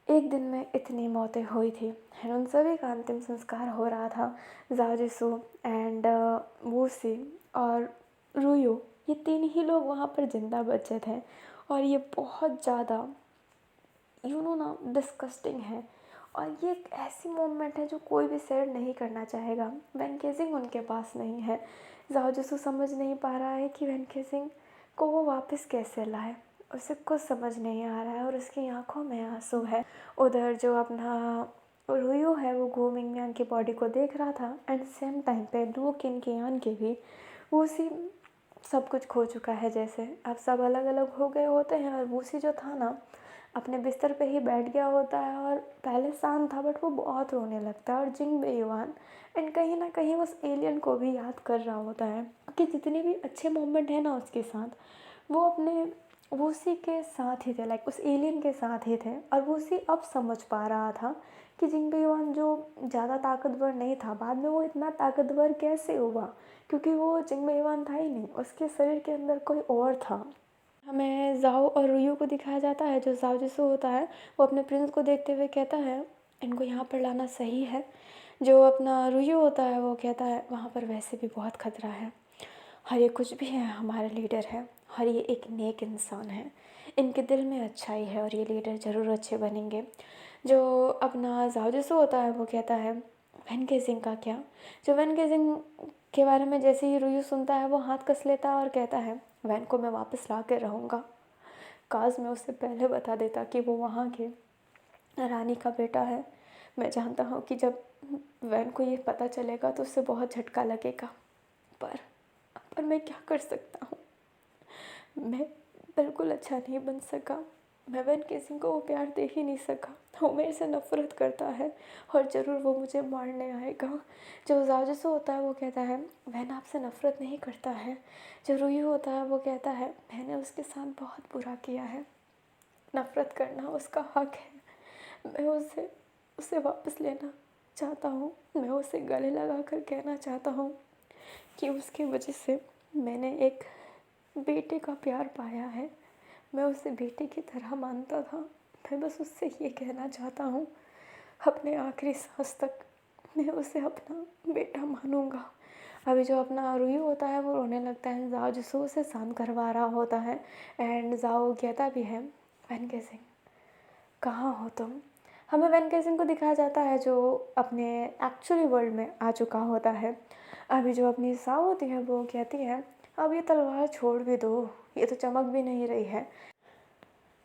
एक दिन में इतनी मौतें हुई थी एंड उन सभी का अंतिम संस्कार हो रहा था। जाओ जिसू एंड वूसी और रुयो, ये तीन ही लोग वहाँ पर ज़िंदा बचे थे और ये बहुत ज़्यादा ना डिस्कस्टिंग है। और ये एक ऐसी मोमेंट है जो कोई भी शेयर नहीं करना चाहेगा। वैन केजिंग उनके पास नहीं है। जाओ जिसू समझ नहीं पा रहा है कि वैन केजिंग को वो वापस कैसे लाए, उसे कुछ समझ नहीं आ रहा है और उसकी आंखों में आंसू है। उधर जो अपना रुयो है वो गो मिंगमियान की बॉडी को देख रहा था एंड सेम टाइम पे लू किनकियान के भी वूसी सब कुछ खो चुका है। जैसे अब सब अलग अलग हो गए होते हैं और वूसी जो था ना अपने बिस्तर पे ही बैठ गया होता है और पहले शांत था बट वो बहुत रोने लगता है। और जिंग बेयुआन एंड कहीं ना कहीं उस एलियन को भी याद कर रहा होता है कि जितने भी अच्छे मोमेंट हैं ना उसके साथ वो अपने वूसी के साथ ही थे, लाइक उस एलियन के साथ ही थे। और वूसी अब समझ पा रहा था कि जिंग बेयुआन जो ज़्यादा ताकतवर नहीं था बाद में वो इतना ताकतवर कैसे हुआ, क्योंकि वो जिंग बेयुआन था ही नहीं, उसके शरीर के अंदर कोई और था। हमें जाओ और रुयू को दिखाया जाता है। जो जाओ जिसु होता है वो अपने प्रिंस को देखते हुए कहता है इनको यहाँ पर लाना सही है। जो अपना रुयू होता है वो कहता है वहाँ पर वैसे भी बहुत खतरा है और ये कुछ भी है हमारे लीडर है और ये एक नेक इंसान है, इनके दिल में अच्छाई है और ये लीडर ज़रूर अच्छे बनेंगे। जो अपना जाओ जिसु होता है वो कहता है वैन केजिंग का क्या। जो वैन केजिंग के बारे में जैसे ही रुयू सुनता है वो हाथ कस लेता है और कहता है वैन को मैं वापस ला के रहूँगा। काश मैं उससे पहले बता देता कि वो वहाँ के रानी का बेटा है। मैं जानता हूँ कि जब वैन को ये पता चलेगा तो उससे बहुत झटका लगेगा, पर मैं क्या कर सकता हूँ। मैं बिल्कुल अच्छा नहीं बन सका। मैं वैन केसिंग को वो प्यार दे ही नहीं सका। वो मेरे से नफ़रत करता है और ज़रूर वो मुझे मारने आएगा। जो जाओ होता है वो कहता है वैन आपसे नफ़रत नहीं करता है। जो रुयू होता है वो कहता है मैंने उसके साथ बहुत बुरा किया है, नफ़रत करना उसका हक है। मैं उसे उसे वापस लेना चाहता हूँ। मैं उसे गले लगा कर कहना चाहता हूँ कि उसकी वजह से मैंने एक बेटे का प्यार पाया है। मैं उसे बेटे की तरह मानता था। मैं बस उससे ये कहना चाहता हूँ अपने आखिरी सांस तक मैं उसे अपना बेटा मानूंगा। अभी जो अपना रुयू होता है वो रोने लगता है। जाओ जिसो उसे शांत करवा रहा होता है एंड जाओ कहता भी है वैन केसिंग कहाँ हो तुम। हमें वैन केसिंग को दिखाया जाता है जो अपने एक्चुअली वर्ल्ड में आ चुका होता है। अभी जो अपनी साव होती है वो कहती है अब ये तलवार छोड़ भी दो, ये तो चमक भी नहीं रही है।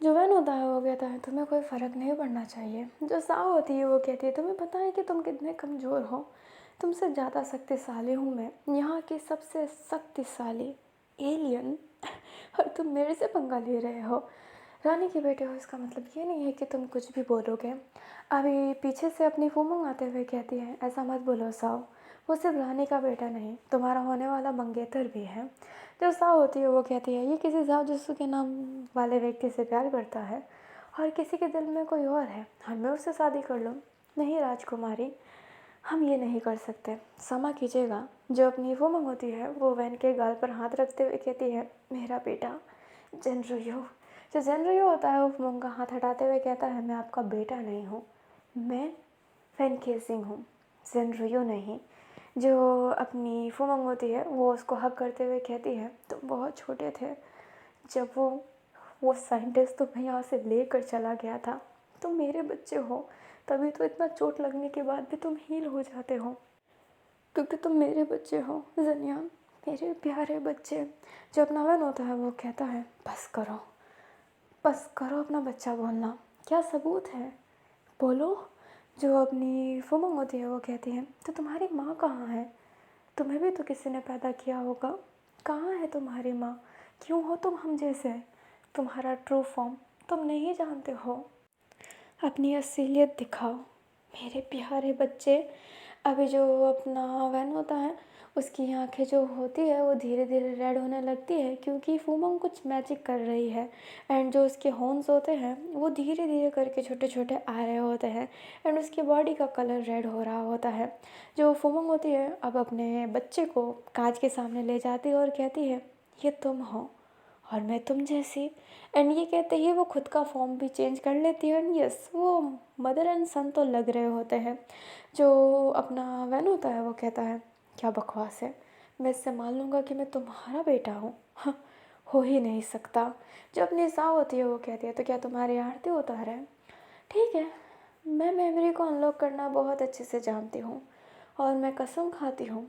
जो वैन होता है वो कहता है तुम्हें कोई फ़र्क नहीं पड़ना चाहिए। जो साव होती है वो कहती है तुम्हें पता है कि तुम कितने कमज़ोर हो, तुमसे ज़्यादा शक्तिशाली हूँ मैं, यहाँ की सबसे शक्तिशाली एलियन और तुम मेरे से पंगा ले रहे हो। रानी के बेटे हो इसका मतलब ये नहीं है कि तुम कुछ भी बोलोगे। अभी पीछे से अपनी फूमंग आते हुए कहती है ऐसा मत बोलो साव, वो सिर्फ रानी का बेटा नहीं तुम्हारा होने वाला मंगेतर भी है। जो साव होती है वो कहती है ये किसी जाओ जिसु के नाम वाले व्यक्ति से प्यार करता है और किसी के दिल में कोई और है और मैं उससे शादी कर लूँ। नहीं राजकुमारी, हम ये नहीं कर सकते, क्षमा कीजिएगा। जो अपनी फूमंग होती है वो वैन के गाल पर हाथ रखते हुए कहती है मेरा बेटा जनरुयो। जो जनरुयो होता है वो फूमंग का हाथ हटाते हुए कहता है मैं आपका बेटा नहीं हूँ, मैं वैन केसिंग हूँ, जनरुयो नहीं। जो अपनी फूमंग होती है वो उसको हक करते हुए कहती है तुम बहुत छोटे थे जब वो साइंटिस्ट तुम्हें यहाँ से लेकर चला गया था। तुम मेरे बच्चे हो, तभी तो इतना चोट लगने के बाद भी तुम हील हो जाते हो, क्योंकि तुम मेरे बच्चे हो जनियान, मेरे प्यारे बच्चे। जो अपना वैन होता है वो कहता है बस करो अपना बच्चा बोलना, क्या सबूत है बोलो। जो अपनी फूमंग होती है वो कहती है तो तुम्हारी माँ कहाँ है, तुम्हें भी तो किसी ने पैदा किया होगा, कहाँ है तुम्हारी माँ, क्यों हो तुम हम जैसे, तुम्हारा ट्रू फॉर्म तुम नहीं जानते हो, अपनी असलियत दिखाओ मेरे प्यारे बच्चे। अभी जो अपना वैन होता है उसकी आंखें जो होती है वो धीरे धीरे रेड होने लगती है क्योंकि फूमंग कुछ मैजिक कर रही है एंड जो उसके हॉर्न्स होते हैं वो धीरे धीरे करके छोटे छोटे आ रहे होते हैं एंड उसकी बॉडी का कलर रेड हो रहा होता है। जो फूमंग होती है अब अपने बच्चे को कांच के सामने ले जाती है और कहती है ये तुम हो और मैं तुम जैसी। एंड ये कहते ही वो खुद का फॉर्म भी चेंज कर लेती है एंड यस वो मदर एंड सन तो लग रहे होते हैं। जो अपना वैन होता है वो कहता है क्या बकवास है, मैं इससे मान लूँगा कि मैं तुम्हारा बेटा हूँ, हाँ, हो ही नहीं सकता। जो अपनी साव होती है वो कहती है तो क्या तुम्हारी आरती उतार है, ठीक है, मैं मेमोरी को अनलॉक करना बहुत अच्छे से जानती हूँ और मैं कसम खाती हूँ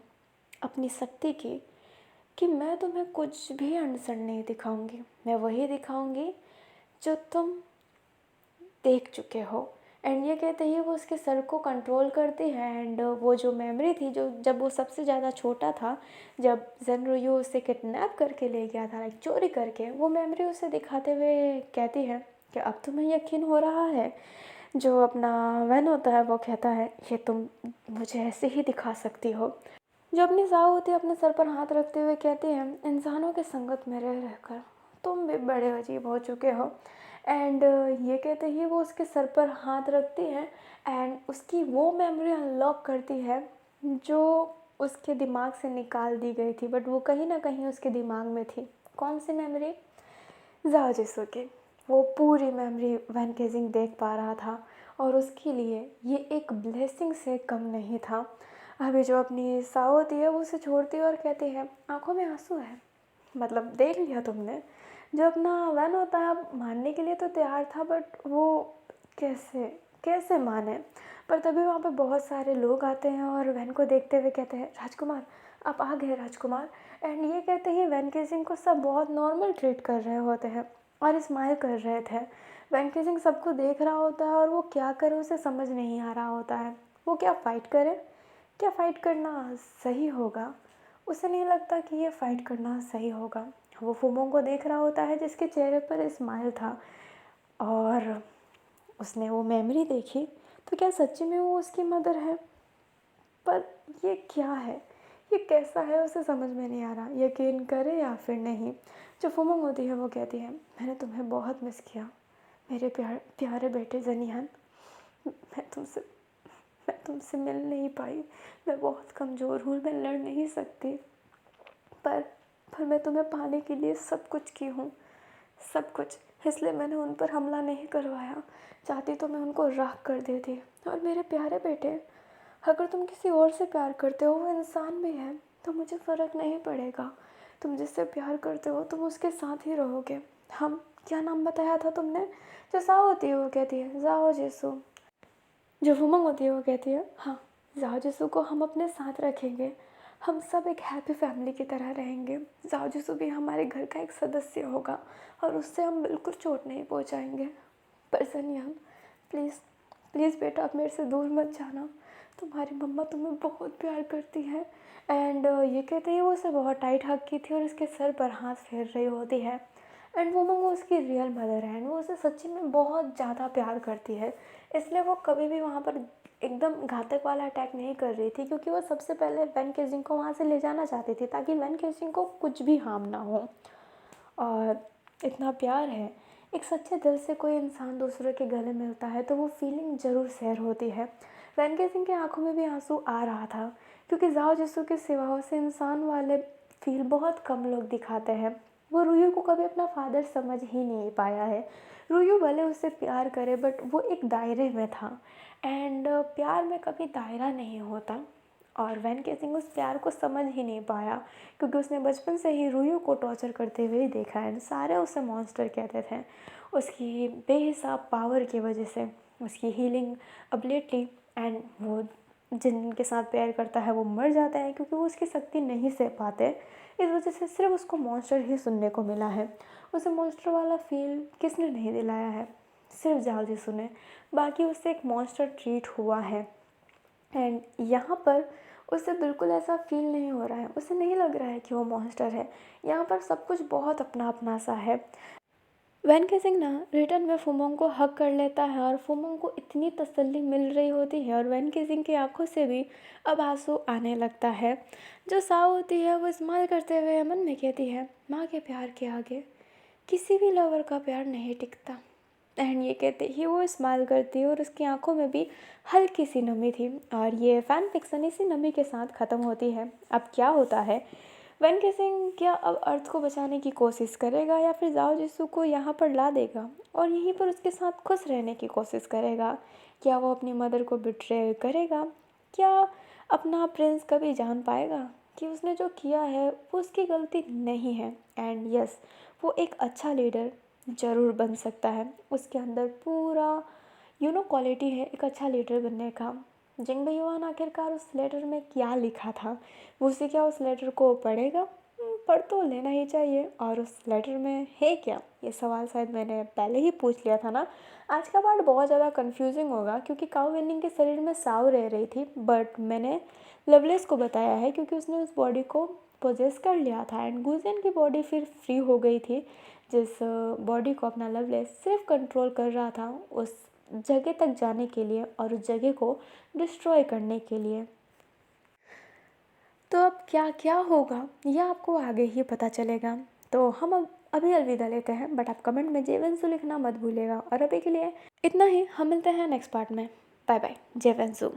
अपनी शक्ति की कि मैं तुम्हें कुछ भी अनसन नहीं दिखाऊंगी, मैं वही दिखाऊंगी जो तुम देख चुके हो। एंड ये कहते ही वो उसके सर को कंट्रोल करती है एंड वो जो मेमोरी थी जो जब वो सबसे ज़्यादा छोटा था, जब ज़ेनरोयू उसे किडनैप करके ले गया था, लाइक चोरी करके, वो मेमोरी उसे दिखाते हुए कहती है कि अब तुम्हें यकीन हो रहा है। जो अपना वैन होता है वो कहता है ये तुम मुझे ऐसे ही दिखा सकती हो। जो अपनी साहु होती है अपने सर पर हाथ रखते हुए कहती है इंसानों के संगत में रह रहकर तुम भी बड़े अजीब हो चुके हो। एंड ये कहते ही वो उसके सर पर हाथ रखती है एंड उसकी वो मेमोरी अनलॉक करती है जो उसके दिमाग से निकाल दी गई थी, बट वो कहीं ना कहीं उसके दिमाग में थी। कौन सी मेमोरी? ज़ाओ जिसो की। वो पूरी मेमोरी वैन केजिंग देख पा रहा था और उसके लिए ये एक ब्लेसिंग से कम नहीं था। अभी जो अपनी साओ होती है वो उसे छोड़ती है और कहती है आंखों में आंसू है, मतलब देख लिया तुमने। जो अपना वैन होता है मानने के लिए तो तैयार था, बट वो कैसे कैसे माने। पर तभी वहाँ पे बहुत सारे लोग आते हैं और वैन को देखते हुए कहते हैं राजकुमार आप आ गए राजकुमार। एंड ये कहते ही वैन केसिंग को सब बहुत नॉर्मल ट्रीट कर रहे होते हैं और स्माइल कर रहे थे। वैन केसिंग सबको देख रहा होता है और वो क्या करे उसे समझ नहीं आ रहा होता है। वो क्या फ़ाइट करे, क्या फ़ाइट करना सही होगा? उसे नहीं लगता कि ये फ़ाइट करना सही होगा। वो फूमों को देख रहा होता है जिसके चेहरे पर स्माइल था और उसने वो मेमोरी देखी। तो क्या सच्ची में वो उसकी मदर है? पर ये क्या है, ये कैसा है, उसे समझ में नहीं आ रहा, यकीन करे या फिर नहीं। जो फुमंग होती है वो कहती है मैंने तुम्हें बहुत मिस किया मेरे प्यारे बेटे जनियान। मैं तुमसे मैं तुमसे मिल नहीं पाई, मैं बहुत कमज़ोर हूँ, मैं लड़ नहीं सकती। पर पर मैं तुम्हें पाने के लिए सब कुछ की हूँ, सब कुछ। इसलिए मैंने उन पर हमला नहीं करवाया, चाहती तो मैं उनको राख कर देती। और मेरे प्यारे बेटे, अगर तुम किसी और से प्यार करते हो वो इंसान भी है तो मुझे फ़र्क नहीं पड़ेगा। तुम जिससे प्यार करते हो तुम उसके साथ ही रहोगे। हम, क्या नाम बताया था तुमने? जो साओ होती है वो कहती है जाओ जेसु। जो फुमंग होती है वो कहती है हाँ, जाओ जिसू को हम अपने साथ रखेंगे, हम सब एक हैप्पी फैमिली की तरह रहेंगे। जाओ जिसू भी हमारे घर का एक सदस्य होगा और उससे हम बिल्कुल चोट नहीं पहुंचाएंगे। पर सनियान प्लीज़ प्लीज़ बेटा आप मेरे से दूर मत जाना, तुम्हारी मम्मा तुम्हें बहुत प्यार करती है। एंड ये कहते ही वो उसे बहुत टाइट हग की थी और उसके सर पर हाथ फेर रही होती है। एंड वो मंगो उसकी रियल मदर है एंड वो उसे सच्ची में बहुत ज़्यादा प्यार करती है। इसलिए वो कभी भी वहाँ पर एकदम घातक वाला अटैक नहीं कर रही थी, क्योंकि वो सबसे पहले वैन केजिंग को वहाँ से ले जाना चाहती थी ताकि वैन केजिंग को कुछ भी हार्म ना हो। और इतना प्यार है, एक सच्चे दिल से कोई इंसान दूसरे के गले मिलता है तो वो फीलिंग ज़रूर शेयर होती है। वैन सिंह की आंखों में भी आंसू आ रहा था, क्योंकि जाओ जिसू के सिवा उसे इंसान वाले फील बहुत कम लोग दिखाते हैं। वो रूयू को कभी अपना फादर समझ ही नहीं पाया है। रूयू भले उससे प्यार करे बट वो एक दायरे में था एंड प्यार में कभी दायरा नहीं होता। और वैन केसिंग उस प्यार को समझ ही नहीं पाया, क्योंकि उसने बचपन से ही रूयू को टॉर्चर करते हुए ही देखा है। सारे उसे मॉन्स्टर कहते थे उसकी बेहिसाब पावर की वजह से, उसकी हीलिंग एबिलिटी। एंड वो जिनके साथ प्यार करता है वो मर जाते हैं क्योंकि वो उसकी शक्ति नहीं सह पाते। इस वजह से सिर्फ उसको मॉन्स्टर ही सुनने को मिला है। उसे मॉन्स्टर वाला फील किसने नहीं दिलाया है? सिर्फ जाओ जिसू ने। बाकी उससे एक मॉन्स्टर ट्रीट हुआ है एंड यहाँ पर उसे बिल्कुल ऐसा फील नहीं हो रहा है, उसे नहीं लग रहा है कि वो मॉन्स्टर है। यहाँ पर सब कुछ बहुत अपना अपना सा है। वैन केसिंग ना रिटर्न में फुमोंग को हक कर लेता है और फुमोंग को इतनी तसल्ली मिल रही होती है और वैन केसिंग की आंखों से भी अब आंसू आने लगता है। जो साव होती है वो स्माइल करते हुए मन में कहती है माँ के प्यार के आगे किसी भी लवर का प्यार नहीं टिकता। एंड ये कहते ही वो स्माइल करती है और उसकी आंखों में भी हल्की सी नमी थी। और ये फ़ैन फिक्सन इसी नमी के साथ ख़त्म होती है। अब क्या होता है, वैन केसिंग क्या अब अर्थ को बचाने की कोशिश करेगा या फिर जाओ जिसू को यहाँ पर ला देगा और यहीं पर उसके साथ खुश रहने की कोशिश करेगा? क्या वो अपनी मदर को बिट्रे करेगा? क्या अपना प्रिंस कभी जान पाएगा कि उसने जो किया है वो उसकी गलती नहीं है? एंड यस, वो एक अच्छा लीडर ज़रूर बन सकता है। उसके अंदर पूरा क्वालिटी है एक अच्छा लीडर बनने का। जिंग बेयुआन आखिरकार उस लेटर में क्या लिखा था, वो उसे क्या उस लेटर को पढ़ेगा? पढ़ तो लेना ही चाहिए। और उस लेटर में है क्या, ये सवाल शायद मैंने पहले ही पूछ लिया था ना। आज का पार्ट बहुत ज़्यादा कंफ्यूजिंग होगा क्योंकि काउ विनिंग के शरीर में साव रह रही थी, बट मैंने लवलेस को बताया है क्योंकि उसने उस बॉडी को पोजेस कर लिया था एंड गुजियन की बॉडी फिर फ्री हो गई थी, जिस बॉडी को अपना लवलेस सिर्फ कंट्रोल कर रहा था उस जगह तक जाने के लिए और उस जगह को डिस्ट्रॉय करने के लिए। तो अब क्या क्या होगा यह आपको आगे ही पता चलेगा। तो हम अब अभी अलविदा लेते हैं, बट आप कमेंट में जेवेंसु लिखना मत भूलिएगा। और अभी के लिए इतना ही, हम मिलते हैं नेक्स्ट पार्ट में। Bye bye, जेवेंसु।